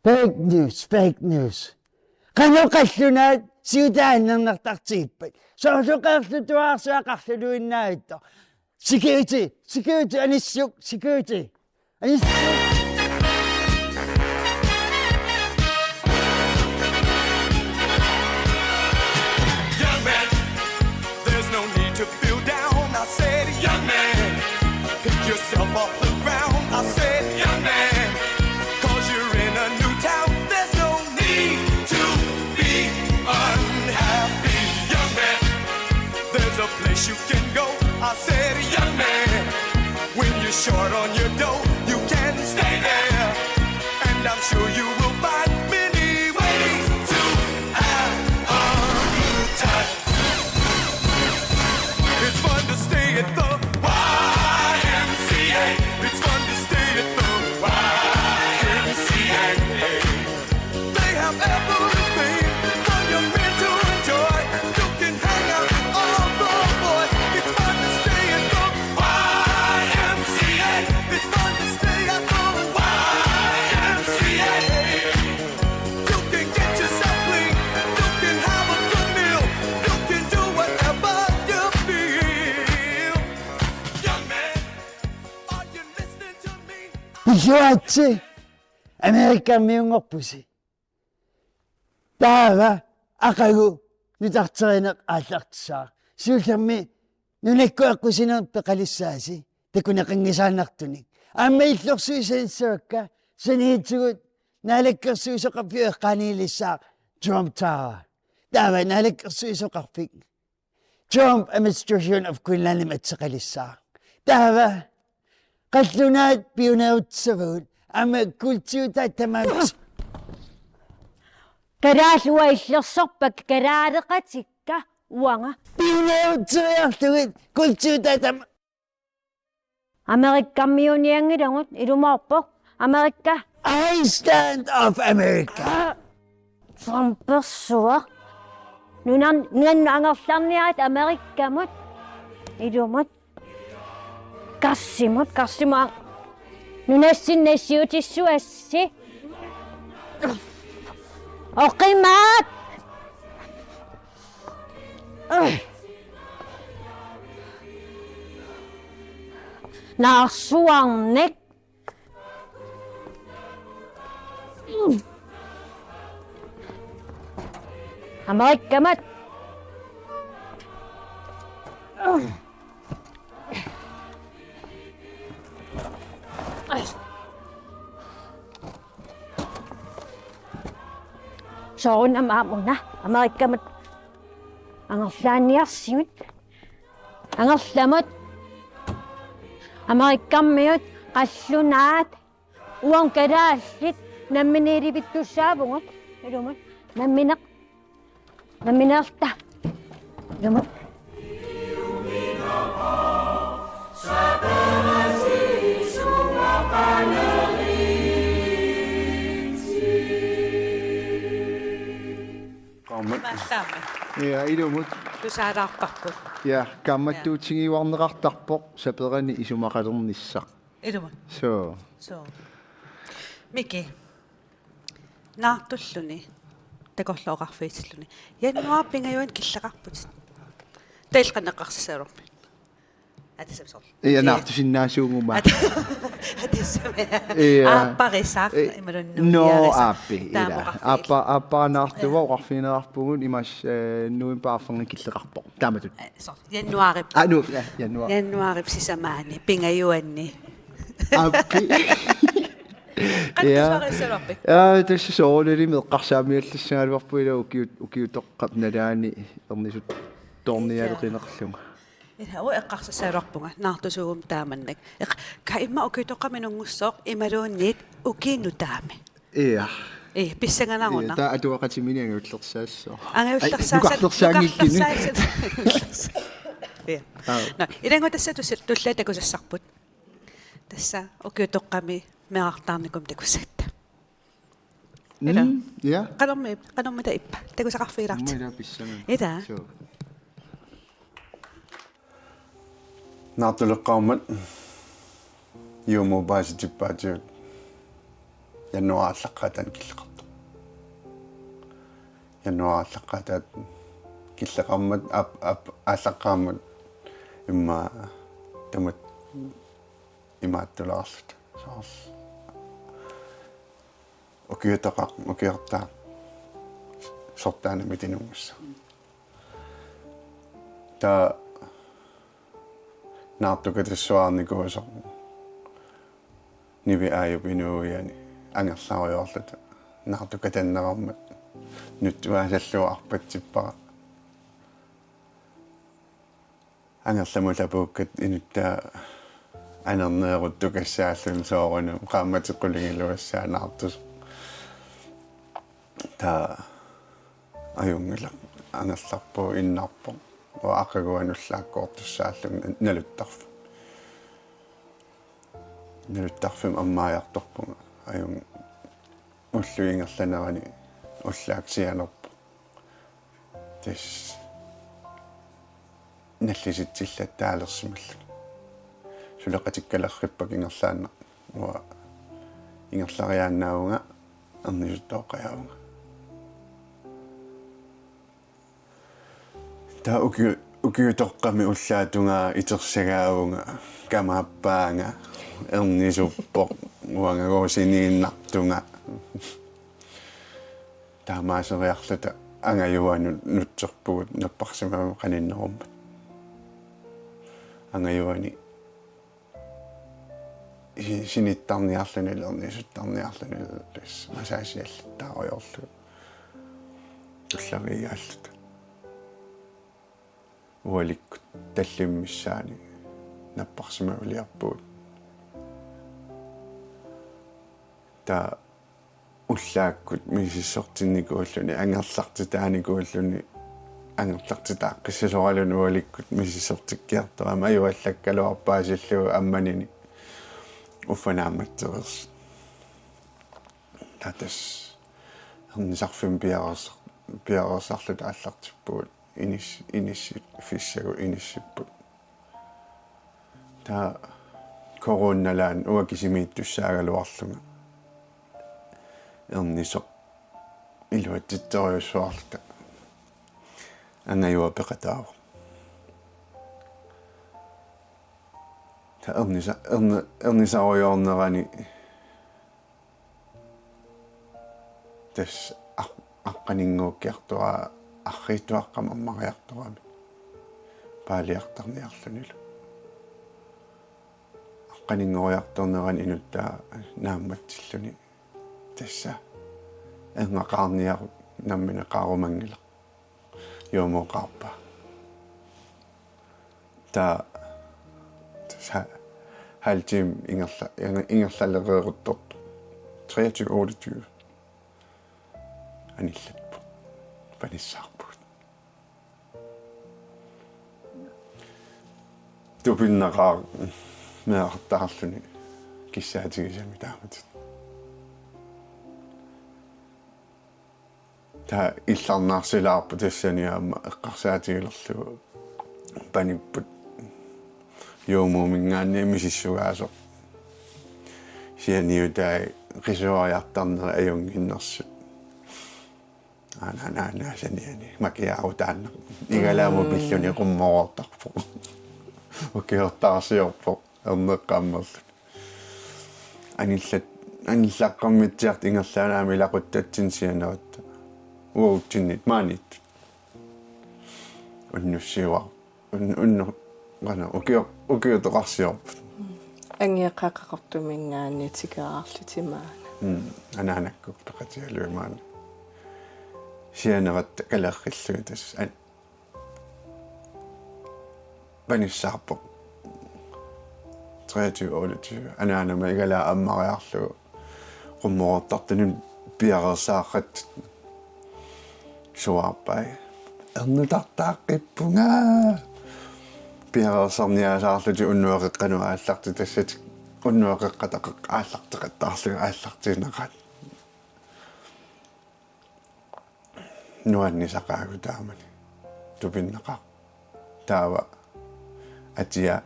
Fake news. Qanoqallunaat siutaannernartartiippat. Soorsuqaarlutuaarsuaqarluluinnaitto. Security anissuk security. Young man, there's no need to feel down. I said, young man, pick yourself off the ground. I said, young man, 'cause you're in a new town. There's no need to be unhappy. Young man, there's a place you can go. I said, young man, when you're short on your dough, you can stay there. And I'm sure you will find many ways to have a good time. It's fun to stay at the YMCA. It's fun to stay at the YMCA. They have everything for your men to enjoy. You can hang out with all the boys. It's fun to stay at the YMCA. It's fun to stay at the YMCA. You can get yourself clean. You can have a good meal. You can do whatever you feel. Young man, are you listening to me? Iluatsi Amerikan miungorpusi. Taava aqagu nutarterineq aallartissaa. Suullammi nunakkuaqqusineq peqalissaasi takuneqingisaannartunik. Aamma illorsuisanssuakka saniitsugut naalakkersuisoqarpi eqqaaniilissaaq Trump Tower. Taava naalakkersuisoqarpik. Trump administration of Greenland matseqalissaaq. Taava qallunaat piunautsavut ama kultiuta tamams. Karaalua illersorpak karaareqatikka uanga. Piunautseriartugit kultiuta tam. Amerikkammiuniangilangut ilumaarpoq Amerikka. I stand of America. Trumpersuaq. Nunan angerlarniarat Amerikkamut ilumut. Kassimut nunassinnassiutissuassi oqimaat naarsuarnik Amerikkamat soon amaamuna Amerikkamat angerlaaniarsimut angerlamut Amerikkammiut qallunaat uankalaallit namminiiripittussaavungut ilumut nammineerta ilumut Ja, ilumut. Tusaaraarparput. Ja, kammattuutsingiuarneqartarpoq saperani isumaqalernissaq. Ilumut. So. Miki. Naartulluni. Takorlooqarfiitsilluni. Januarpingayuan killaqarput. Tailqaneqqarsisaarorpi. Atisapsor. Ja, naartusinnaasuunguma. Aapparisaq imalunnu. No, appi. Appa naartuva uqarfineqarpugun imas nuimpaarferni killeqarpoq. Taamatut. Januarip. Nu, januar. Januarip sisamaani pingayuanni. Appi. Ja, tässä sooleli meqqarsaamiallassaalivarpuila ukiutoqqapnalaani ernisut torniaaleqineqerlunga. Ila eqqarsasaaluarpunga naartusugum taamannak. Kaimma ukitoqaminungussooq imaluunniit ukiinnutaami. Ia. Pissanganaruna. Ta atuaqatimini anguullersaassoor. Anguullersaassaangikkini. No, ilango tässä tullatakusassarput. Tässä ukitoqqami meartarnikum takusatta. Ja. Qanorma taippa. Tagusaqarfiilarti. Mulla pissana. Ida. Naartuleqqaarmat yuumuupaasitippaatiut jannuaraallaqaatan killeqartu. Jannuaraallaqaataat killeqarmat ааллаққаамат имма тамат имааттулаарсут саас окиутақартаа сортаана митинунгасса та наартукатассуаарникуусо ниви ааюпинууяни ангерлариорлута наартукатаннераммат нуттуаасаллуарпатсиппара ангерламулапууккат инуттаа анернеерутtukассааллун соорунум qaammatеққулигилуассаанаартус та аюнгила ангерларпу иннарпу waaqaguanullaakkoortussааллун налуттарфим аммааяарторпунга аюн уллуингерланерани уллааксианерпу тас наллиситсиллаттаалерсималла сулеқатиккалерриппак ингерлаанна уа ингерлариааннаавунга эрнисуттооқаяавунга та укиутоққами уллаатунгаа итерсагаавунга камааппаанга эрнисуппоқ уангагоосинииннартунга таамаасериарлута ангаюану нутсерпугут наппарсимаа қаниннеруммат ангаюани синиттарниарлунилернисуттарниарлунил тас масаасиаллаттаариорлу уллагиааллута уаликкут таллиммиссаани наппарсимаа улиарпуут та уллааккут мисиссортинникууллуни ангерлартитааникууллуни ангерлартитааққиссасоралуни уаликкут мисиссортиккиарторама аюаллаккалуарпаасиллугу амманини уффанаамматсерерс татас ханнисарфим пиарерсарлута аллартиппуут инисси фиссагу иниссиппут та коронналаан уакисимииттуссаагалуарлунга эрнисоқ илуаттитториуссуарлута ангаюа пеқатаав та эрнисаориорнерани тас аққанингууккиартуа арриитуаққамаммариарторами паалиартарниарлунилу аққанингориарторнерани инуттаа наамматсиллуни тасса энгақарниару намминеқарумангила йомоқарпа та халтим ингерлалерееруттор 23 аниллатпу паниссаарпут тупиннақар меартаарлуни киссаатигисами тааматит та илларнаарсилаарпу тассаниаама эққарсаатигилерлугу паниппут йоомуумингаанни мисиссугаасо сианиутай рисуариартарнери аюнгиннерсут ананаасаниани макиаарутаанна игалааму пиллуни qummoortarpu океортаарсиорпо эрнеққаммерлу аниллаққаммитсиарт ингерлаанаами лақуттатсин сианаватта уутсиннит маанит уннуссиуар унну гана океотоқарсиорпу ангиаққақартумингаани тикаарлутимаана анаанаккуп пеқатиалуимаана сианаватта калерриллуи тас паниссаарпо 23 анаанама игалаа аммариарлугу qummoortartunun piarersaaqqat suarpai ernutartaaqqippunga piarersarniasaarluti unnuaqeqqanu aallartu tassati unnuaqeqqataqaq aallarteqattaarlugu aallartiinaqat nuanni saqaagu taamani tupinnaqa taava atia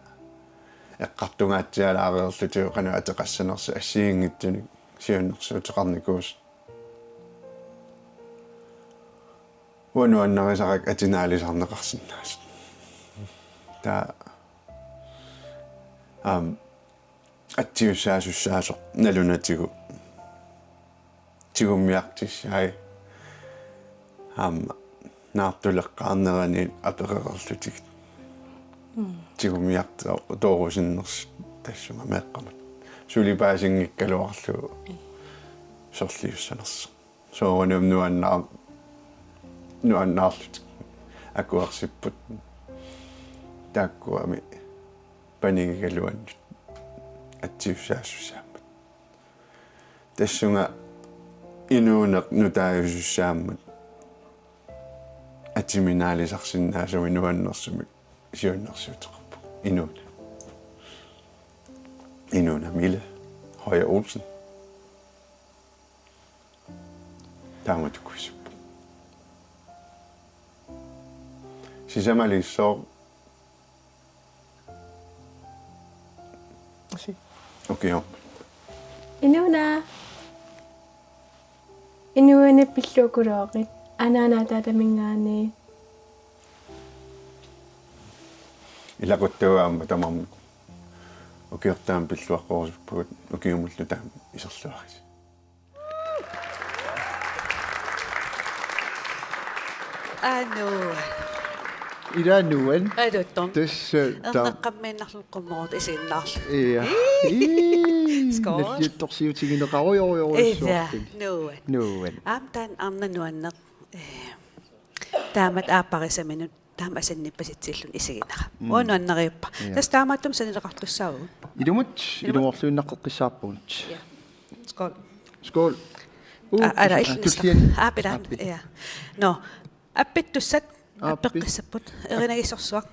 eqqartungaatialaareerlutiu qanu ateqassanersi assiingitsuni siunnersuuteqarnikuus uanuannarisarak atinaalisarneqarsinnaas ta attiussaasussaasuq nalunatigu tigummiartissai naartuleqqaarnerani apeqererlutik tigummiarta toorusinners tassunga meeqqamat sulipaasingikkaluarlu sorliussanersa soorunum nuannaarlut akuarsipput taakkuami panigigaluannut attiussaasussaammat tassunga inuuneq nutaayusussaammat atiminaalisarsinnaasumi nuannersumik siunnersuuteqarpu inuuna Mille Højer Olsen taamatukuisuppu sisamaliissoo okei on Inuane pillukuroqit anaanaataatamingaani ilaquttuaamma tamam ukiortaam pilluaqqorusuppugut ukiumullu taam iserluaris Ida nuan. Adutton. Tes Erneqqammiinnarluqqummorat isiinnaarlu. Ja. Skål. Netjuttorsiutigineqarujorujoruissuartin. Ida nuan. Nuan. Taan arnanuanneq taamat aaparisaminut taam asannippasitsillun isigineqa. Uanuanneriuppa. Tas taamattum sanileqartussaagu. Idumut Ja. Skål. Skål. Ada illnista. Aapilaan. Ja. No, appittussat appeqqissapput erinagissorsuaq.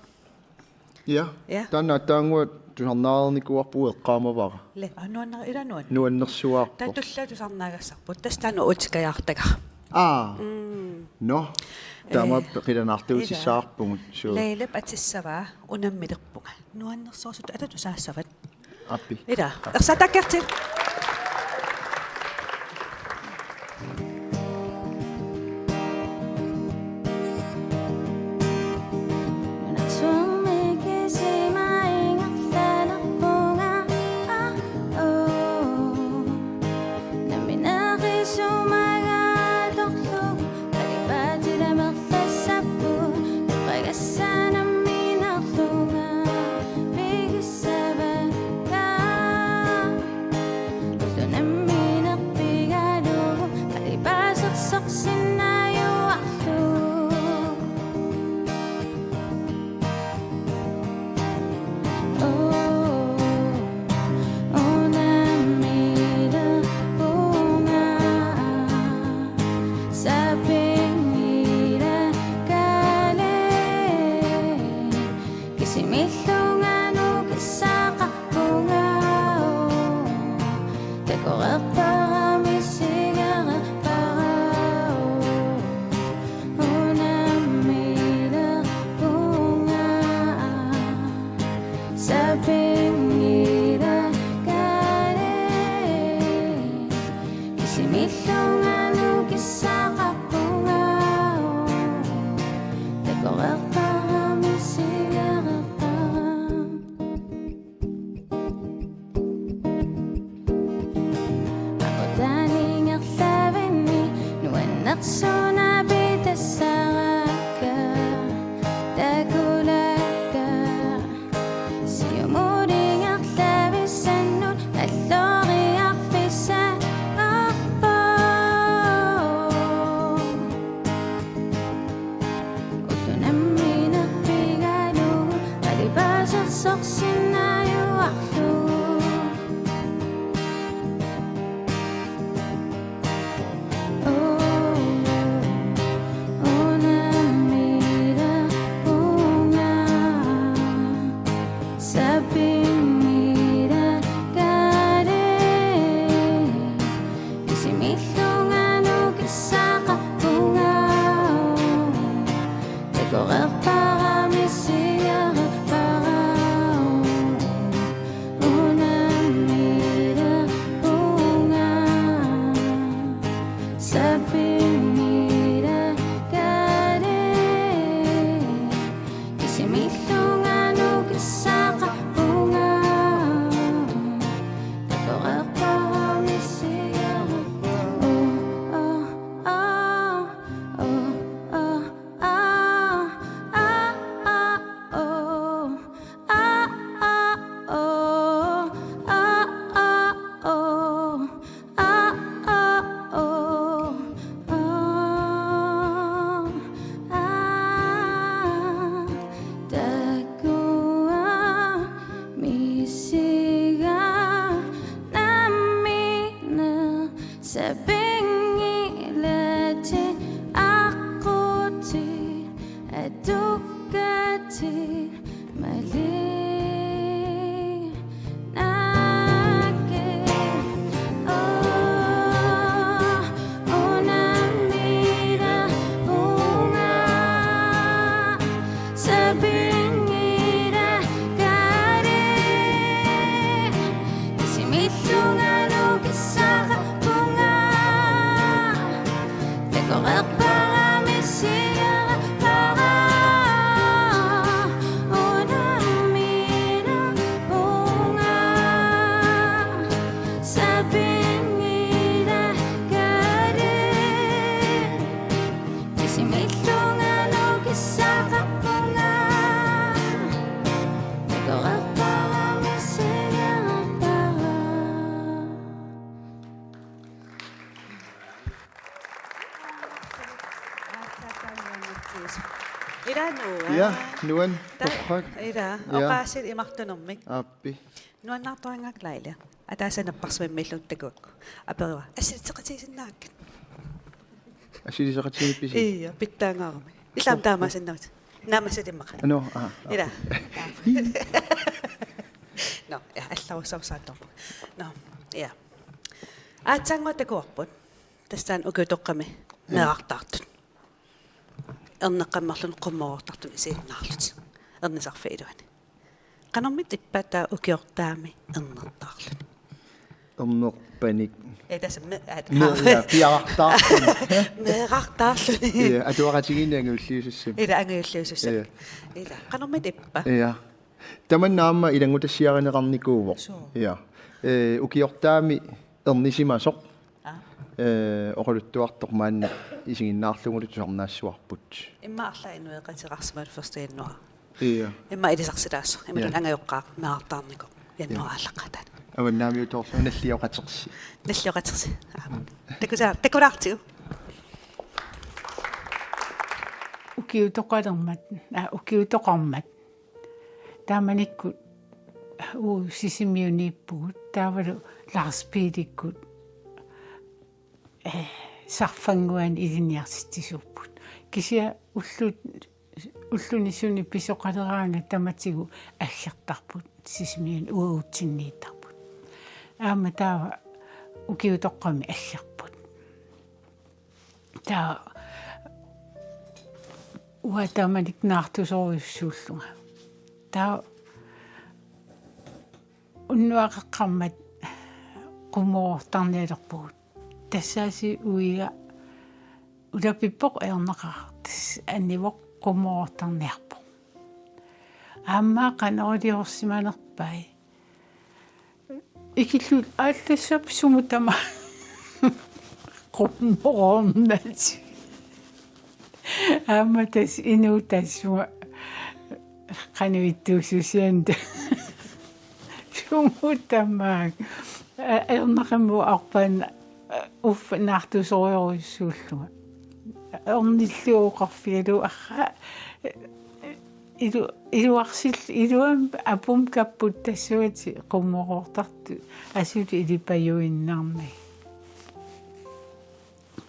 Ja. Tanna taanguat tuharnaarnikuarpu eqqaamavara. Le anuanner ilanuan. Nuannersuaarpoq. Tatullutusarnaagassarput tastaanu utikajaartaga. No. Tama qilanartuutissаарpungut suu. Leilep atissavaa unammilerpunga. Nuannersorsut atatusaassavat. Appi. Ida. Ersatakkertil. Iranu. Ja, nuan. Ira. Oqaasil imartunermik. Appi. Nuannaartuangak laila. Ataasanapparsmimmiilluttakuk. Aperiwa. Assitseqatiisinnaak. Assiliseqatiippisi. Iya, pittaangaarmi. Illam taamaasinnaut. Naamasatimmaqa. No, Ira. No, ja, allawussarsaattorpu. No, ja. Aatsanguatakuarput. Тассаан укутоққами неартаартут. Эрнеққаммарлун қуммоортартун исииннаарлут. Эрнисарфиилуани. Qanarmit ippataa ukiortaami ernnertaarlut. Ernerpanik. Tässä piarartaartun. Meerartaarlut. Ja, atuaqatigiinnaanguulliusussam. Ila anguulliusussam. Ila qanarmit ippa. Ja. Tamannaamma ilangutassiarineqarnikuuvo. Ja. Ukiortaami ernisimasoq. Oquluttuartoq maanna isiginnaarlungulut tusornaassuarput. Imma arla inueqatiqarsmaal firstiinnuа. Iya. Imma ilisarsilaasso. Imma angayoqqaaq meartaarniku. Yannuaallaqatan. Awannaamiutorlu nallioqatersi. Nallioqatersi. Takulaartiu. Ukiutoqarmat. Taamanikkut sisimiuniippugut taavalu Lars-Pedikkut sarfanguan iliniarsitisupput. Kisia ullunissuni pisoqaleraanga tamatigu aggertarput sisimiun uuutsinniittarput. Aama taava ukiutoqqami aggerput. Taa uataamanik naartusoruissuullunga. Taa unnuaqeqqarmat qummoortarnialerpugut. Tassaasi uiga ulapippoq erneqartis annivoq qummoortarniarpo. Aammaa qanerliorsimanerpai. Ikillut aaltassap sumutama qummoornati. Aamma tas inuutassua qanuittuususianda. Sumutamaak erneqammu arpan naartusoruissuullunga. Ornilluuqarfialu arra iluarsill apum kapput tassuati qummoqortartu asuli ilipajuinnarmi.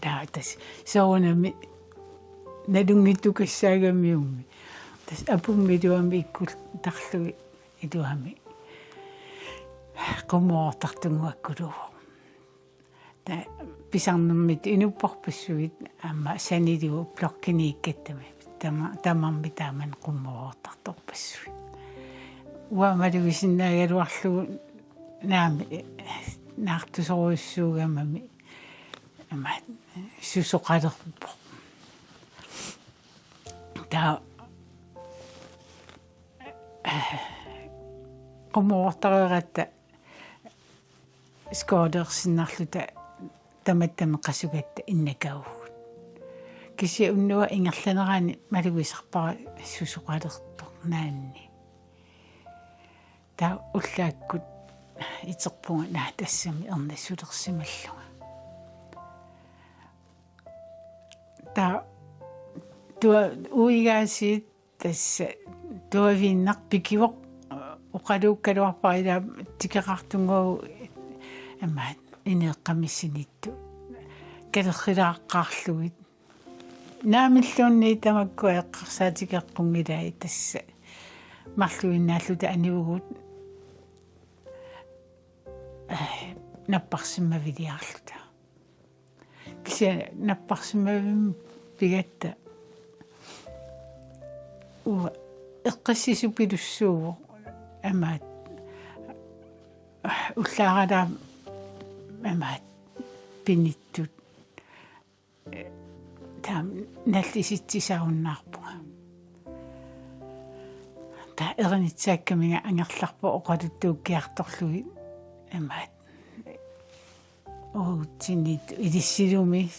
Taatas soonami nalungittukassaagamiummi. Tas apummi iluami ikkul tarlugi iluami qummoqortartunguakkuluuq. Ta pisarnermit inupparpassuit amma saniliu blokkiniikkattami tamarmi taaman qummoqortartorpassuit. Uamalugisinnaagaluarlugu naami naartusoruissuugamami amma susoqalerpo. Ta qummoqortareratta skoodersinnarluta tamattami qasugatta innakaugut. Kisia unnua ingerlanerani malugisarpara susoqalertoq naanni. Ta ullaakkut iterpunga naatassami ernassulersimallunga. Ta uigaasiit tassa tuaviinnar pikivoq uqaluukkaluarparila tikeqartunguagu амаат инеэккамиссинитту калеррилааққарлугит наамиллуунни тамакку эққарсаатикеққунгилаи тасса марлуиннааллута аниугут наппарсиммавилиарлута кися наппарсиммавим пигатта уа эққассисупилуссууво амаат уллааралаа амаат пиниттут таам наллиситсисааруннаарпуга та эрнитсааккамига ангерларпо оқалуттууккиарторлуги амаат оутинит илиссилуми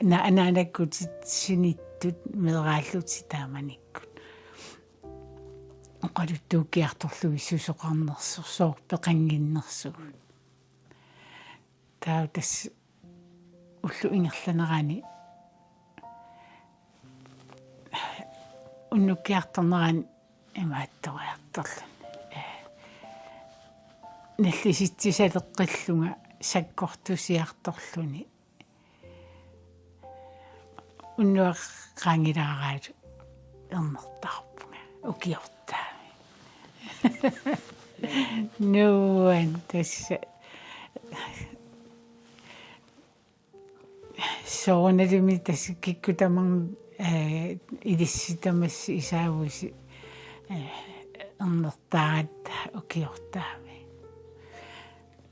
наанаккут синиттут мерааллути тааманиккут оқалуттууккиарторлуги сусоқарнерсу соорпеқангиннерсугу таа тас уллу ингерланерани уннукиарторнеран имаатториарторлун наллиситсисалеққиллунга саккортусиарторлуни уннуаққангилаараат ернертарпунга укиортаами нуан тасса сооналими тасса киккутаман илисситамасси исаавуси ернертаат укиортаами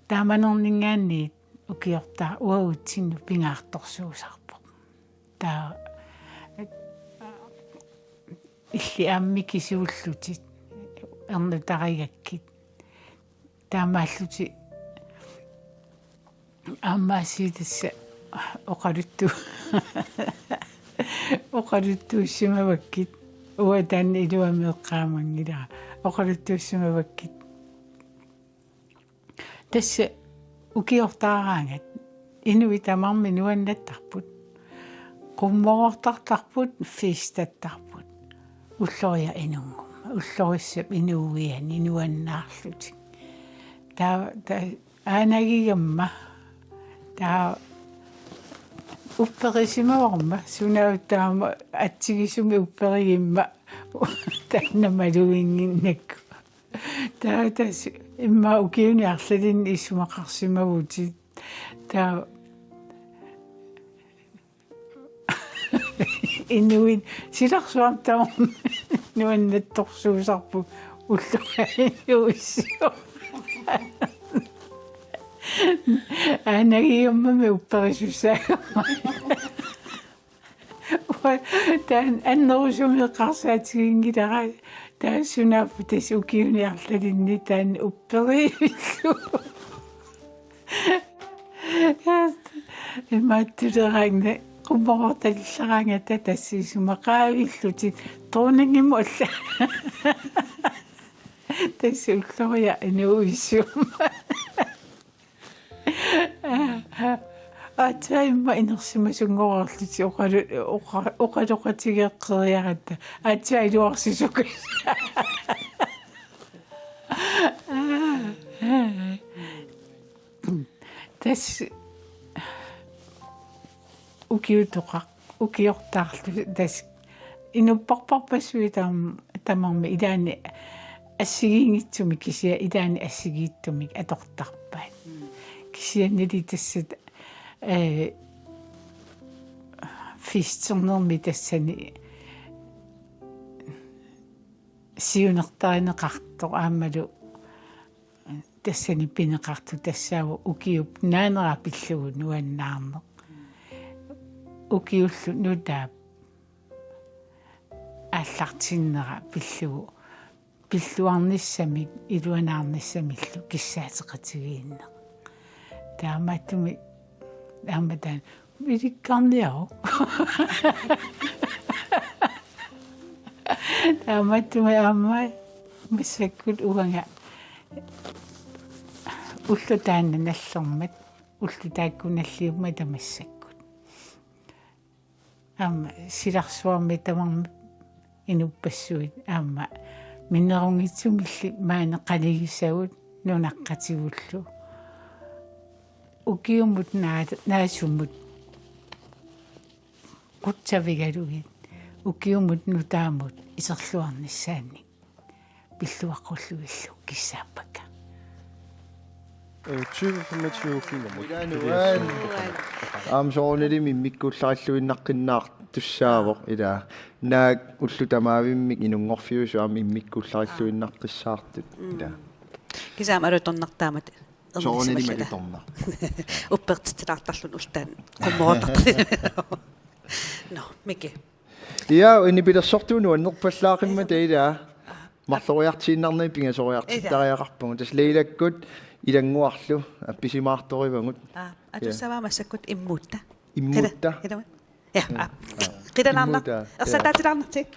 тааманернингаанни укиортаа уаутсинну пингаарторсуусарпо таа илли амми кисууллутит эрнутаригаккит таамааллути аммаасиитасса оқалуттууссимаваккит уатаан илуамеэққаамангилаа оқалуттууссимаваккит тасса укиортаараангат инуитамарми нуаннаттарпут qummoortartarput fiistattarput уллориа инунгумма уллориссап инууиан инуаннаарлути таа aanagigамма таа упперисимаорма сунауттаама атсигисуми упперигимма таннамалуингиннакку таас имма укиуниарлалин иссумақарсимавути таа инуин силарсуартаа нуаннатторсуусарпу уллуаинуиссио aanagiyummami upperisussaagamma тан аннерусумеққарсаатигингилара таассунааппу тас укиуниарлалинни таан упперииллу имааттулераагна qummoortalillaraangata тассисумақаавиллути тоонангиму алла тассуллориа инуиссума атаимма инерсимасунгорарлути оқалоқатигеққериаратта атаа илуарсисука тас укиортаарлу тас инуппарпарпассуи тамарми илаани ассигиингитсуми кисия илаани ассигииттумик атортарпаат кисианнили тассат фистернерми тассани сиунертаринеқартор аамалу тассани пинеқарту тассааву укиуп наанера пиллугу нуаннаарнеқ укиуллу нутаап аллартиннера пиллугу пиллуарниссамик илуанаарниссамиллу киссаатеқатигиинне таамааттуми тааматаан виликкарниао таамааттуми ааммай миссаккут уанга уллу таанна наллэрмат уллу тааккуналлиумма тамассаккут аама силарсуарми тамарми инуппассуит аама миннерунгитсумилли маанеқалигисагут нунаққатигуллу укиуммут наасуммут qutsavigaluit укиуммут нутаамут исерлуарниссаанник пиллуаққуллуиллу киссааппака 2025 амсоонери миммиккуллариллуиннаққиннаар туссаавоқ ила наак уллутамаавиммик инунгорфиусуам иммиккуллариллуиннаққиссаартут ила кисаам аруторнартаамат соонери малиторна уппертитилаартарлун ултаан qummoortartar no мики я инипилерсортууну аннерпаллаақимма таила марлориартииннарни пингасориартиттариақарпугу тас леилаккут илангуарлу апписимаарторивагут атуссаваа массаккут иммуутта иммуутта я қиданаарна ерсатаатилаарнарти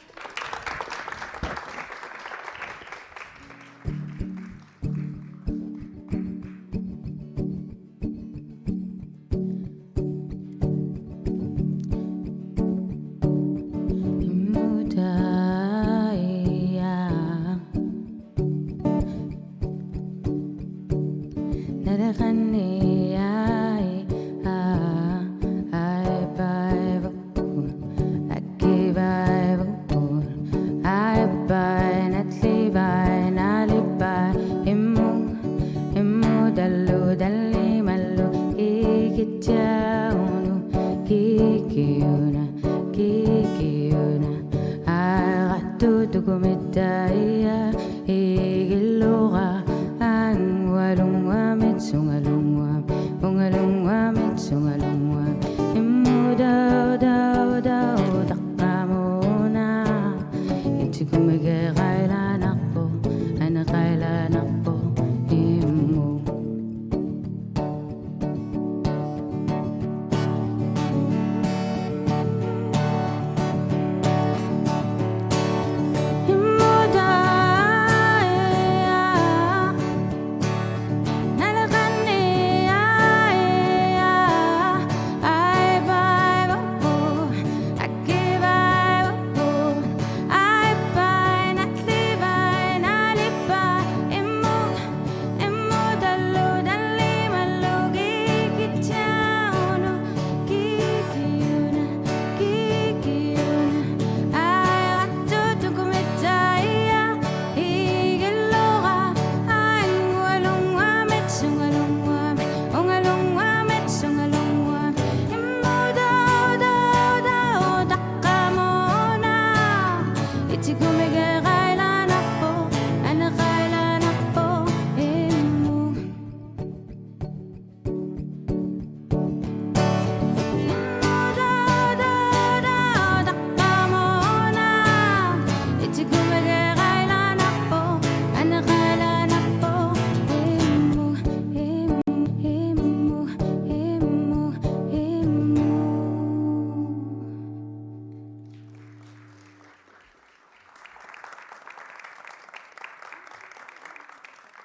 kikiuna kikiuna agatutukumitaya igilura anwalungwa mitsungalungwa ungalungwa mitsungalungwa imudao takamuna itikumigailanakpo anakailanakpo imu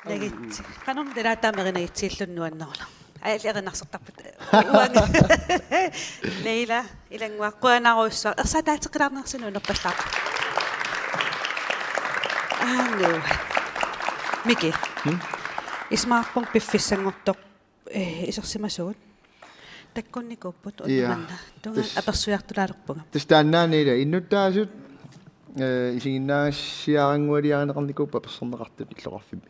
Nagit kanum derata merinaitsiillunnuannerla. Aalierinarsortarput. Leila ilangwaaqquanaruussa ersataatiqilarnersinuunerpallaaq. No. Miki. Ismaarpung piffissangortoq isersimasuut. Takkunnikuput unmanna. Tunga apersuartulaalerpunga. Tastaannaaniila innuttaasut isiginnaasiarangualiaranaqarnikuppa persorneqartut иллоqarfimmi.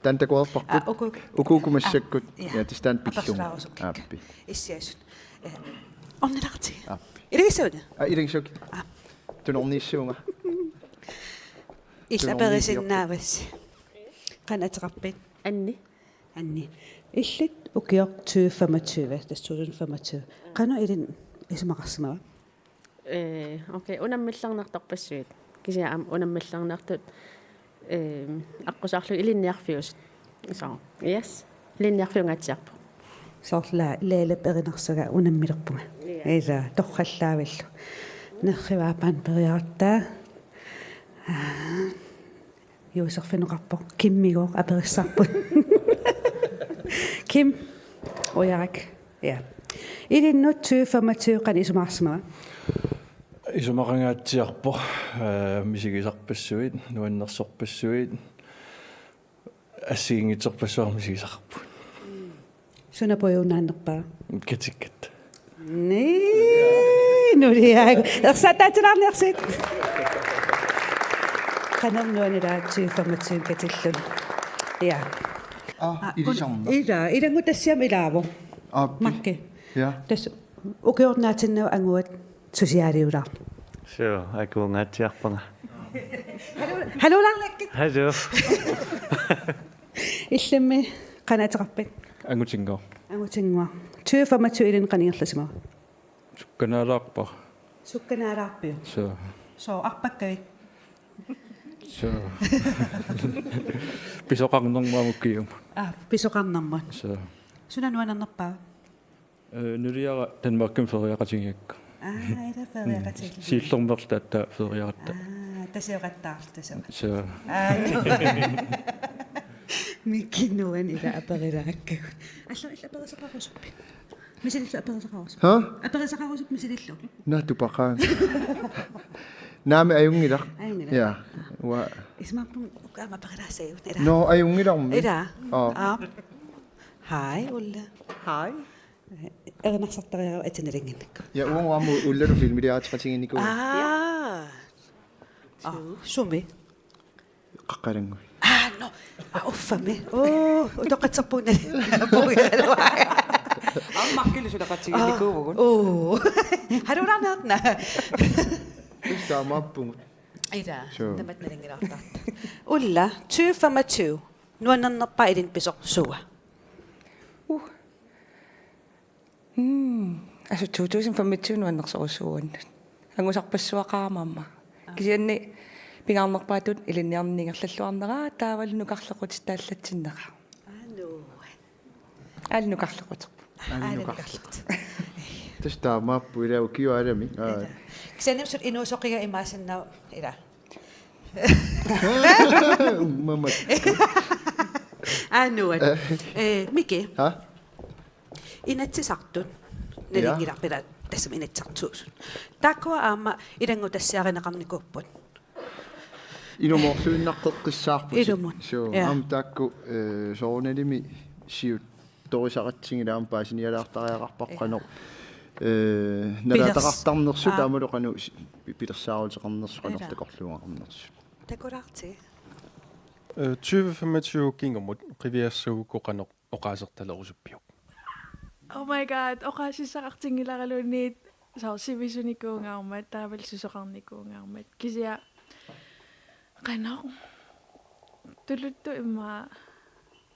Tantakuarparput. Ukukumassakkut. Ja tastaan pillung. Aappi. Issiasut. Onnelaqti. Ilisuna. Ilisuk. Tunorniissuunga. Иллапerisinnaavas. Qanateqarpit. Anni. Illit ukior 2025 2025. Qanu ilin ismaqarsimava. Okei, unamillarnartarpassuit. Kisia unamillarnartut аққусаарлу илинниарфиус саа yes илинниарфиунгаатсиарпу соорлаа леэлеп эринарсага унаммилерпунга иса торхаллаавиллу нерриваапаан периартаа юусерфинеқарпо киммигоо апериссарпут ким оярак я илиннут 2025 qan исумаарсимава исумақангаатсиарпо мисигисарпассуит нуаннерсорпассуит ассигингитерпассуар мисигисарпут сунапоюунааннерпаа катиккат нуриаг ерсатаатилаарниарсит канамнуанилаатсиу фаматсиун катиллун я илисарна илангу тассиам илааво макке я тас укеорнаатиннау ангуат сусиалиулаа Sure, акуунгаатсиарпага. халууларлаккит Hello. иллэмми канаатеқарпит ангутингоо ангутингуа 25 илин qaниерласима канаалаарпа сукканаалаарпиу со арпаккавик so писоқарнэрмаамуккиум писоқарнармат so сунануанернерпаа нуриара танмаккам фериақатингиакка ида фериақатиг сииллэрмерлаатта фериақатта тасиоқаттаар so микинуан ила аперилааккагу алла аперисақарусуппи мисилиллу аперисақарусуп аперисақарусуп мисилиллу натупақаан наами аюнгилар я уа исмаппун укаама аперилаасаюут ила но аюнгиларми ила хай улла хай эрнарсартариару атиналингиннакку я уаму уллеру филмилиаатиқатингиннику суми қаққалангу no uffami утоқатсарпуна пуигалуа Ammakkille sulla katsii kuuvun. Oo. Haruranaatna. Mistä mappu? Ida, namat na rin ginagawa. Ulla, 2 nuan na paidin pisok suwa. Altså 2025 nuan naqsorusuun. Angusarpassuа qaamamma. Kisianni pingaarnerpaatut ilinniarningerlalluarneraa taavallunukarlequt taallatsinneqa. Alnukarlequt. Tästä mappu ida ukio arami. Kisianni sut inusoqiga imaasanna ida. Mamma. Nuan. Miki. Ha? Inatsisartun. Nalingilaqpila tassam inatsartuusun. Taakua aama idangutassaarinaqarnikupput. Inumorluinnaqqeqqissaarput. Ilumun. Am taakku soornalimi siut torisaqatsingilaam paasinialaartariaqarpaqqano nalaataqartarnersu taamaluqanu pilersaaruteqarnersuqanertakorluaqarnersu. Takurarti. 2025 kingamut qiviassauukoqanoq oqaasertalerusupiuq. Oh my god, oqaasissaqartingilaralunniit saorsivisunikuungaarmat taavalsusoqarnikuungaarmat kisia qanoq tuluttu imma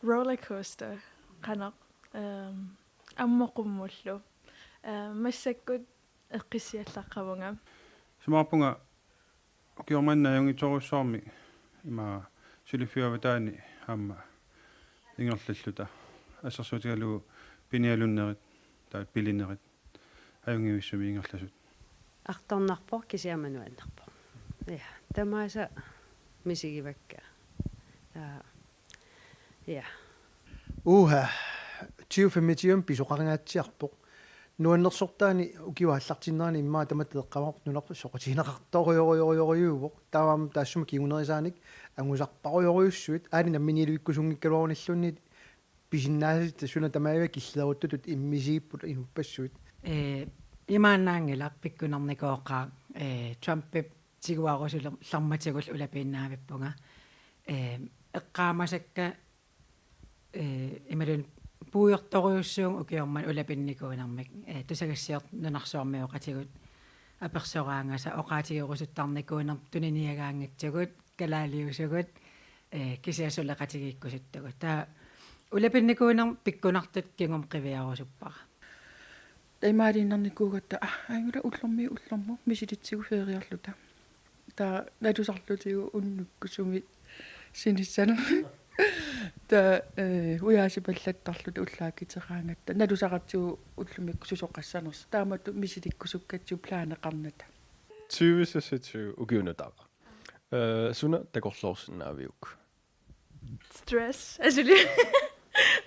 roller coaster qanoq ammoqummullu massakkut eqqisiallaqavunga Sumaapunga ukiormanna yungitorussarmi ima sulifiavataani hamma ingerlalluta assersuutigalu pinialunnerit taa pilinnerit ajungivissumi ingerlasut Artornarpor kisiamanuannarpor. Ja, tamaasa misigivakka. Ja. Uha 2025 pisoqaringaatsiarpoq nuannersortaani ukiuallartinnaani immaa tamateqqamaq nunarpu soqutiinaqartorioriorioriuuvoq taam taassuma kiunnerisaanik angusarparuoriussuit aanina miniluikkusungikkaluarnillunni pisinnaasita suna tamaava killeruttutut immisiipput inuppassuit имаанаангилар пиккунарникооқаа Трумпип тигуарусулер ларматигул улапииннаавиппунга эққаамасакка ималун пуйорториуссуун укиорман улапинникуунармик тусагассиорт нунарсуармиоқатигут аперсораангаса оqaатигерусуттарникуунер туниниагаангатсугут калаалиусугут кисиасулеқатигиккусуттагут таа улапинникуунер пиккунартут кингум қивиарусуппара Imaarinarnikuugatta aangula ullermu misilitsegu feeriarluta. Ta natusarlutigu unnukkusumi sinissana. Ta uyaasipallattarluta ullaakiteraangatta natusaqartigu ullumikku susoqassaners taamattu misilikkusukkatsu plaaneqarnata. 2026 ukiunutaqa. Suna takorlorsinnaaviuk. Stress.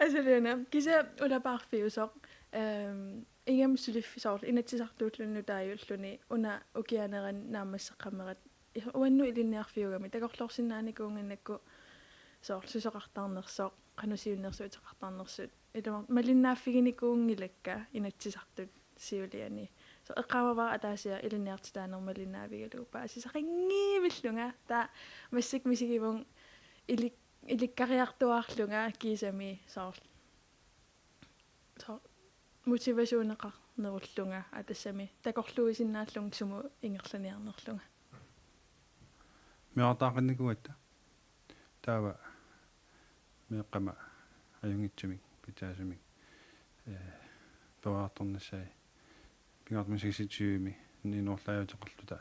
Asulina. Kisa ulaparfiusoq. Ingam suliffisaur inatsisartuullunnu taayulluni una ukianeran naamassaqammerat uannu ilinniarfiugami takorlorsinnaanikuungannakku soorlusoqartarnersoq qanusiunnersuutaqartarnersut iluma malinnaaffiginikuungilakka inatsisartut siuliani so eqqaamava ataasia ilinniartitaaner malinnaaviguluupa asisaqingiivillunga ta massik misigivun ilikkariartuarlunga kiisami soor motivationeqarnerullunga atassami takorluisinnaallung sumu ingerlaniarnerlunga miartaaqannikuatta taava meeqqama ajungitsamik pitaasumik pavaartornassai pingaartmusigisitsuumi niinuorlaajutiqarluta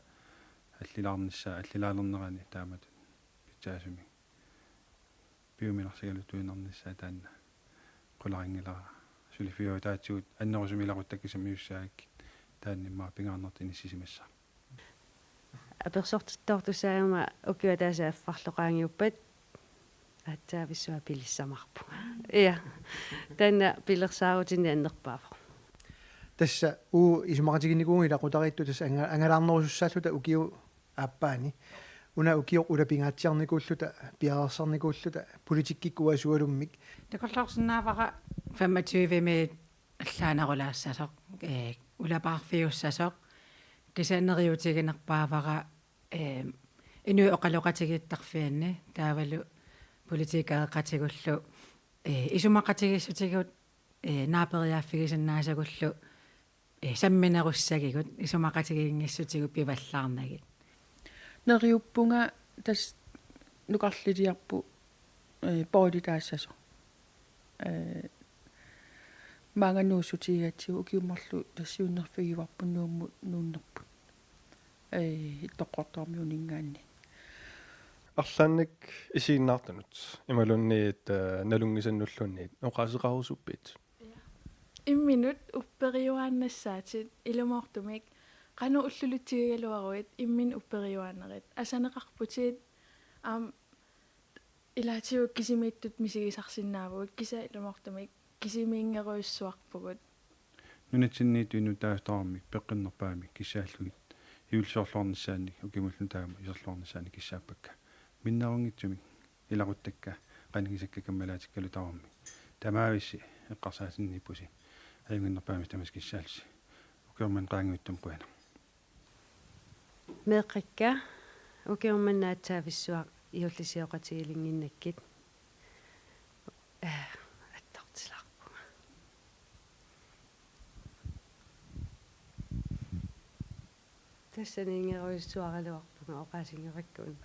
аллилаарнissaa аллилаалернерани таамат питаасумик пиуминарсигалутуинарнissaa таанна qularingilaa sulifioitaatsuut annerusumilaquttakisamiussaakki taanimmaa pingaarnertinissisimassa аперсортиттортусаама укиатаасааффарлоqaangiuppat атсаависсуа пилиссамарпу иа танна пилерсаарутини аннерпаава тасса уу исумақатигинникуунги лақутаритту тасса ангалаарнерусуссааллута укиу ааппаани уна укио улапингаатсиарникууллута пиарерсарникууллута политиккиккуасуалуммик такорлорсинаавара 25 мит аллаанерулаассасоқ улапаарфиуссасоқ кисаанериутигинерпаавара инуи оқалоқатигиттарфианни таавалу политикаеқатигуллу исумақатигиссутигут наапериааффигисаннаасагуллу самминеруссагигут исумақатигингиссутигу пиваллаарнагит нериуппунга тас нукарлилиарпу поолитаассасо маангануусутигиатсигу укиуммарлу тассиуннерфигиварпуннуумму нууннерпут иттоққортоормиунингаанни арлаанник исииннаартанут ималунниит налунгисаннуллунниит оqaасеқарусуппит имминут уппериуааннассаатит илумоортумик qanu уллулутсигигалуаруит иммин уппериуаанерит асанеқарпутит илаатиу кисимииттут мисигисарсинаавугут киса илумоортумик кисимиингеруйссуарпугут нунатсинниит инутаастарамик пеққиннерпаами кисааллугит иулсоорлуарнissaанник укимуллун таама исерлуарнissaанник киссааппакка миннерунгитсумик илақуттакка qanigисакка каммалаатиккалу тарамми тамаависси эққарсаасинниппуси аюнгиннерпаами тамас киссаалси укиорман qaanguittum puana меққикка укиорманнаатсаависсуа иуллисиоқатигилингиннаккит аттартиларпуга тассанингеруйссуаралуарпуга оqaасингераккун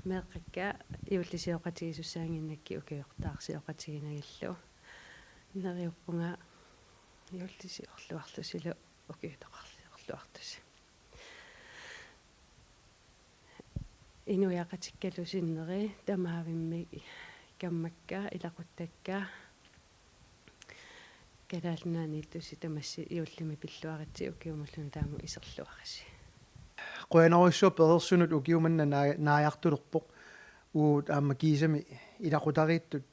меққикка иуллисиоқатигисуссаангиннакки укиортаарсиоқатигинагиллу нериуппунга иуллисиорлуарлусилу укиутоқарлиорлуартуси инуяқатиккалусиннери тамаавимми каммакка илақуттакка калаалнааниттуси тамасси иуллими пиллуаритси укиумуллун тааму исерлуараси qoyanaruissua perersunut ukiumanna naajartulерпоq uut aamma kiisami ilaqutariittut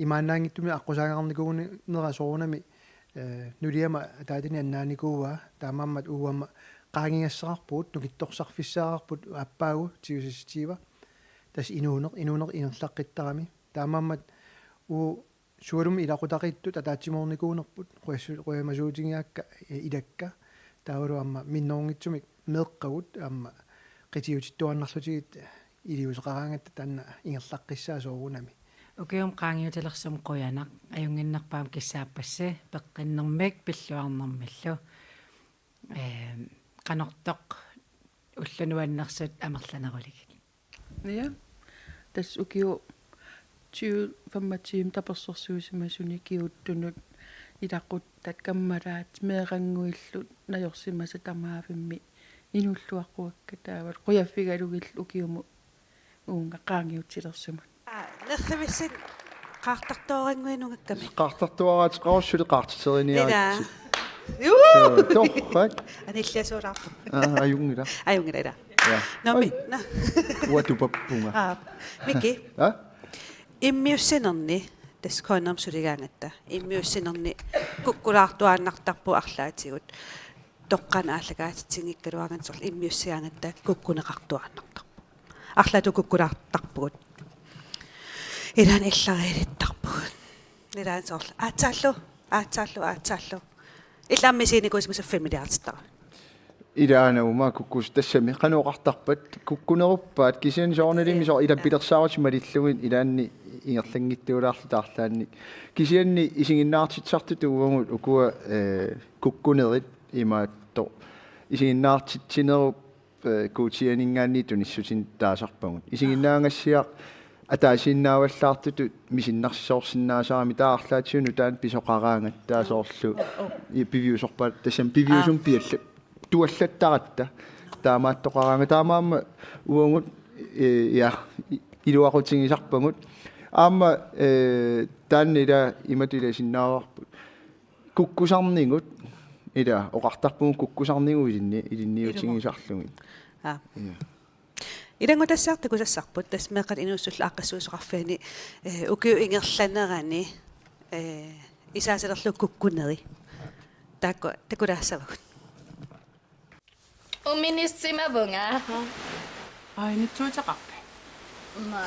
imaannaangittumi aqqusaagarnikuuni nerasoorunami nuliama taatini annaanikuua taamammat uamma qaangingassaqarpuut nukittorsarfissaaqarput appaagu tiusisitiiva tas inuuneq inerlaqqittarami taamammat suulumi ilaqutariittut ataatsimornikuunerput qoyamasuutigiaakka ilakka taavalu amma minnoorngitsumik meeqqagut amma qitiutittuannarlutigit iliuseqaraangatta tanna ingerlaqqissaasoorunami укиум qaangiutilersum quyanaq ajunginnerpaam kissaappasse peqqinnermik pilluarnermillu qanortoq уллунуаннерсут амерланеруligit ja tas ukiu 25 таперсорсуусимасуни киуттунут илаққут таккаммалаат меэқангуиллут наёрсимаса тамаавимми инуллуаққуакка таавал қуяффигалугил укиуму уунга qaangiutilерсума нерлависсат qaartartoorangуинугакками qaartartuaraat qaorssuli qaartiteriniaat торхак анилласуулаарпу аюнгила аюнгила номи уатупаппунга мики иммиуссинерни таскоонермсулигаангатта иммиуссинерни куккулаартуааннартарпу арлаатигут тоққана ааллагаатитсигиккалуагантерл иммиуссиаангатта куккунеқартуааннартарпу арлаату куккулаартарпугут илаан иллариилиттарпугут илаан сорл аацааллу илааммисиникуусмаса фамилиаартиттара илаанаума куккус тассами кануоқартарпат куккунеруппаат кисиан соорналими соор илаппилерсаарути малиллугин илаанни ингерлангиттуулаарлу таарлаанник кисианни исигиннаартитсарту туувангут укуа куккунерит имаатто исигиннаартитсинеруп куутианингаанни туниссутин таасарпагут исигиннаангассиақ атаасиннааваллаартуту мисиннарсисоорсиннаасаарами таарлаатсуну таан писоқараангат таасоорлу пивиусорпаат тассам пивиусум пиалла туаллаттаратта таамааттоқараанга таамаама уангут я илуақутингисарпагут аама тааннила иматиласиннааварпут куккусарнингут ила оқартарпугу куккусарнигу илинниутингисарлугит илангутассаартаку тассарпут тасмеэқат инуссулла аққассуусоқарфиани укиу ингерланерани исаасалерлу куккунери тако такулаассавагут Уминissima bunga. Ai nyt suitsaqarpi. Ma.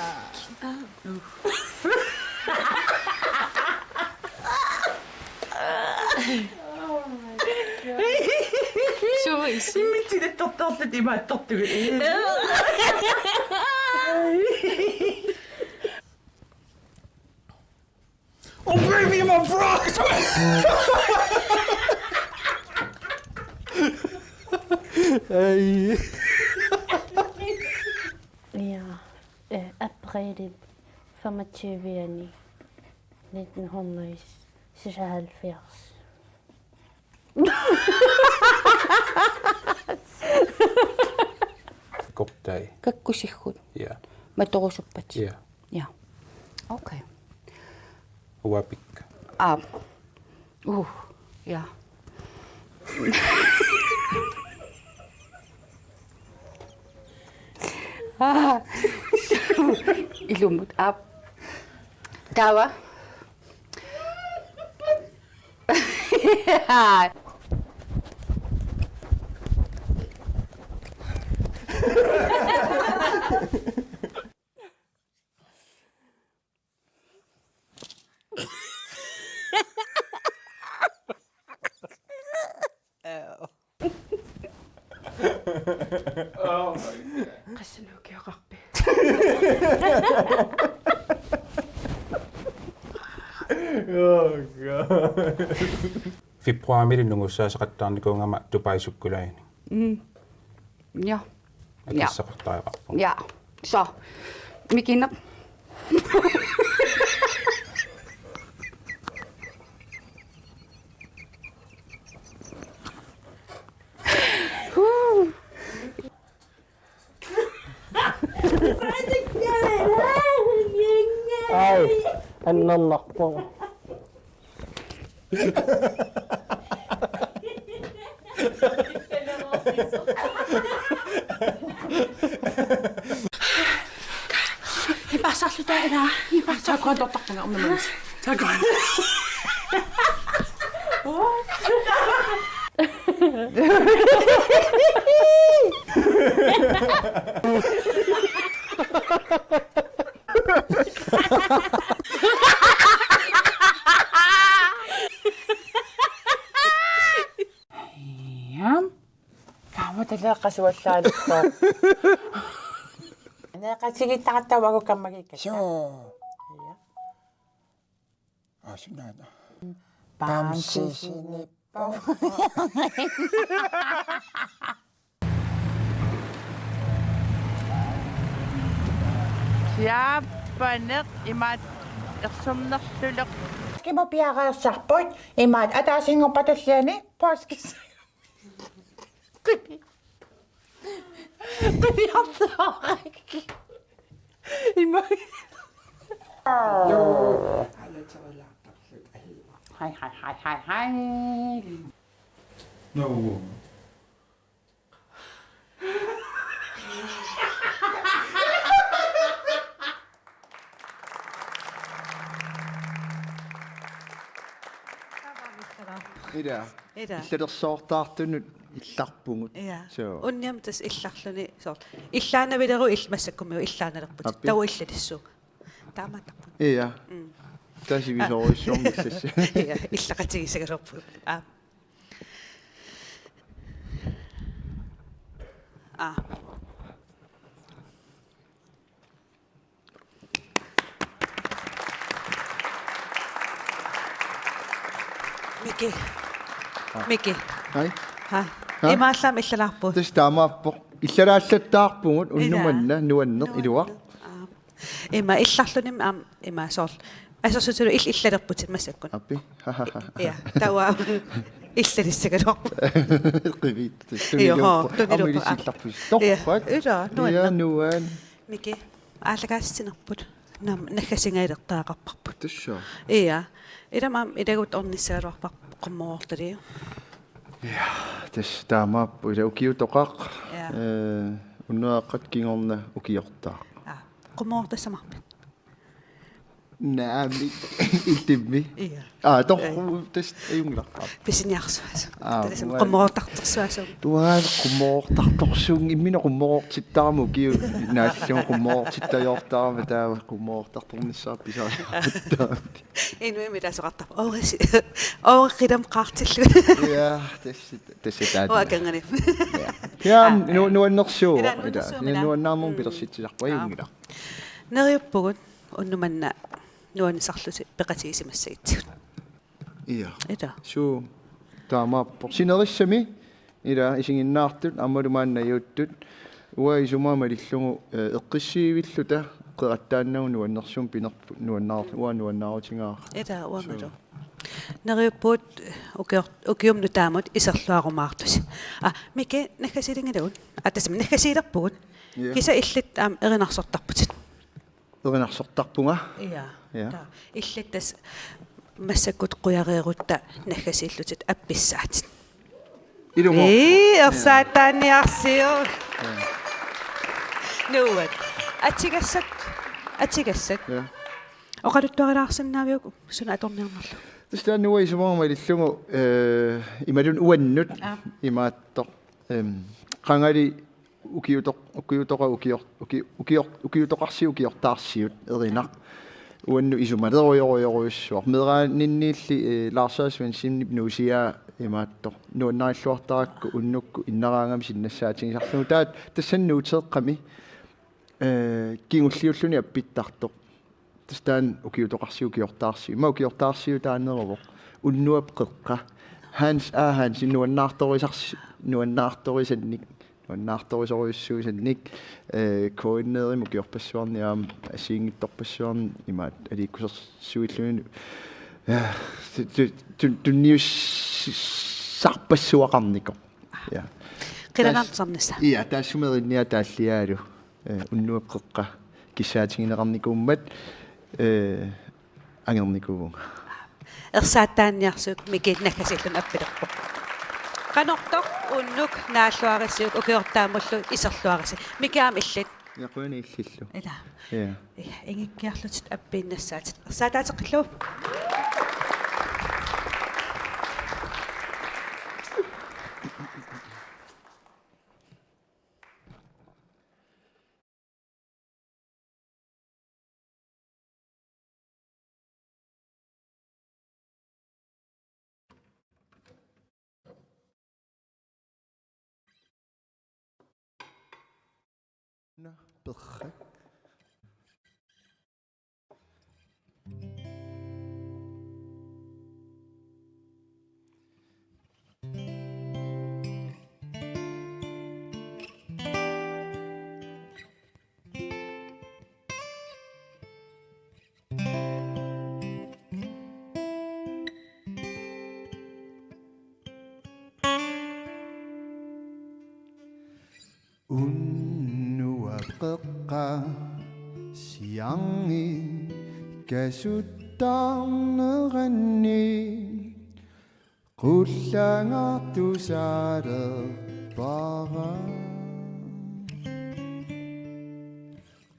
tuisi. Miten te totte timaa totte. Oh baby, my frogs! Hey. Ja, april 25. 1976. Goddag. Kakkusihhut. Ja. Matorusuppat. Ja. Ja. Okay. Uapikka. Ja. Ilumut Tawa. Oh my god. Kasuluk ya kakbe. Oh god. Februari nungussaasaqattaarnikuungama tupaisukkulaini. Ja. Akissaqartaaqarpu. Ja. Så. Mikina. Ai, anh nông nọc không? Ipasal tayo na. Ipasal ko ang totok nga naman. Sagon. Yam. Kamu talaga kaswasyan ko. Sige, takatawa ko ka magiging. Sinada. Pamsisinipo. Siya, panik, imat, iksumnaksulok. Kimo piyaka sakpot, imat, atasin ng patas yan eh. Paskis. Kuni ang sakay. Imat. Hi. No. Ida. Ida. Illersortaartunut illarpungut. Ja. So. Unniam tas illarluni so. Illaanavileru illmassakkumi illaanalerput. Tawa illalissu. Taamattaqput. Ja. Tasi vi så som det. Ja, illaqatigisagalerput. Miki. Hai. Ha. Imaallam illalаарput. Tas taamaappo illalaallattaarpungut unnumanna nuanneq iluaq. Ima illarlunim ima soorl. Asasutulu illalerput massakkun. Appi. Ja, tawa illalissagalorput. Qivit. Joo, tuniluppu. Torpat. Ila, Ja, nuan. Miki. Aalagaasinerput. Nam nakkasingailерtaaqarparput. Tussa. Ja. Idamam idagut ornissaluarpar qummoortali. Ja, tas taamaappu ila ukiutoqaq. Unnuaqqat kingorna ukiortaa. Qummoortassamarpit. نعم التبي توخ تست يملا بسنيارسواسو قمورتартرسواسو туан qummoortartorsuun immina qummoortittaarmu kiu naallun qummoortittayortaarma taava qummoortartornissaap pisaa инуими тасоқартар оорқидам qaartillu ja тассатаат уакангани яам нуаннерсуу нуаннаамун пилерситсиларпа юнгила нериуппугут уннуманна нуанисарлути пеқатигисимассагитсигут ида суу таамааппо синерissami ила исигиннаартут аммалумааннаюуттут уа исумаама лиллугу эққиссиивиллута қеқаттааннагу нуаннерсуум пинерпу нуаннаар уа нуаннаарутингаа ида уамалу нериуппуут укиумну таамут исерлуарумаартус мике наккасилингалугут атасми наккасилерпугут киса иллит аам эринарсортарпутит эринарсортарпунга я иллиттас массаккут қуяреерутта наггасииллутит апписсаатит ерсаатааниарсиу нуат атигассат оқалуттуарилаарсиннаавиуку суна аторниарнерлу тустаа нуа исумаама илиллугу ималун уаннут имааттор қангали укиутоқарсиут эринақ уанну исумалеруйоруйоруйуссуар мераанинниилли ларсаасван симнип нуусиаа имааттор нуаннаиллуартаракку уннукку иннараангами синнассаатигисарлугу таат тассаннуутеэққами кингуллиуллуни аппиттартоқ тастаан укиутоқарсиукиортаарси има укиортаарсиу тааннерово уннуап қеққа ханс нуаннаарторисанник нуаннаарторисоруйуссуусанник коиннеерим укиорпассуарниаам асиингитторпассуарни имаат аликкусерсуиллуни тунниус сарпассуақарнико я қиланартарнисса иа таассумеринниа тааллиаалу уннуап қеққа киссаатигинеқарникууммат ангерникуун ерсааттаанниарсук микит накасиллун аппилерпо канортор уннук нааллуарисиук укиортаамуллу исерлуариси микаам иллит яқуни иллиллу ила я ингиккиарлутит аппииннассаатит ерсаатаатеққиллу Perfect. Unnuaqeqqa siangin kasuttarneranni qullangartusaarepara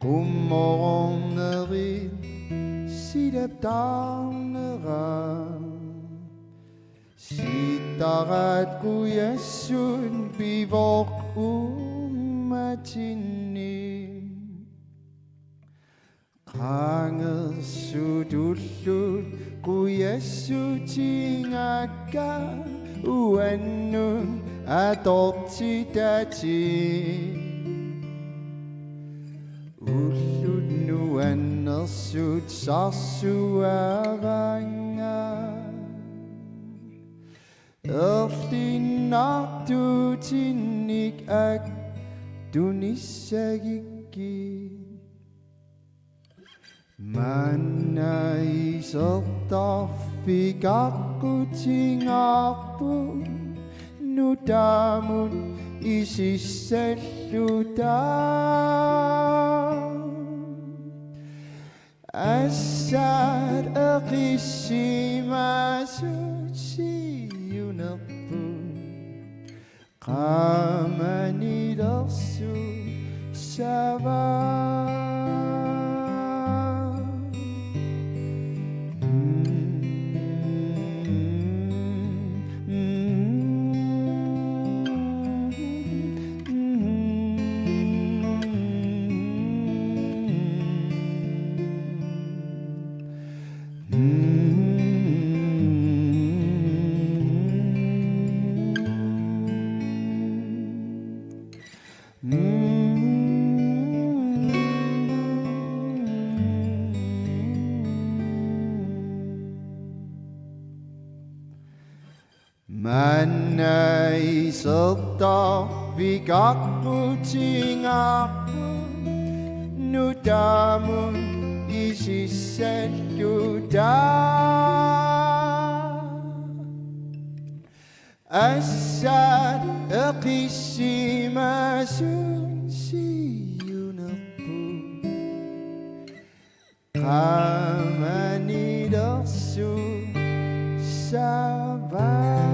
qummorornerin silaptarnera sittarat kuyassun pivoq ummatinni qangersutullut quyassutiingakka uannun atortitati ullut nuannersut sarsuaranga erlinnartutinnik ak tunissagikki mannaisertarfigaqqutiingaarpu nutamun isissalluta assat eqissimaasutsiunerpu qamanilersu sava isota vikakkutingappu nutamun isisselluta assat eqissimasun siyunappu qamani darsu sabah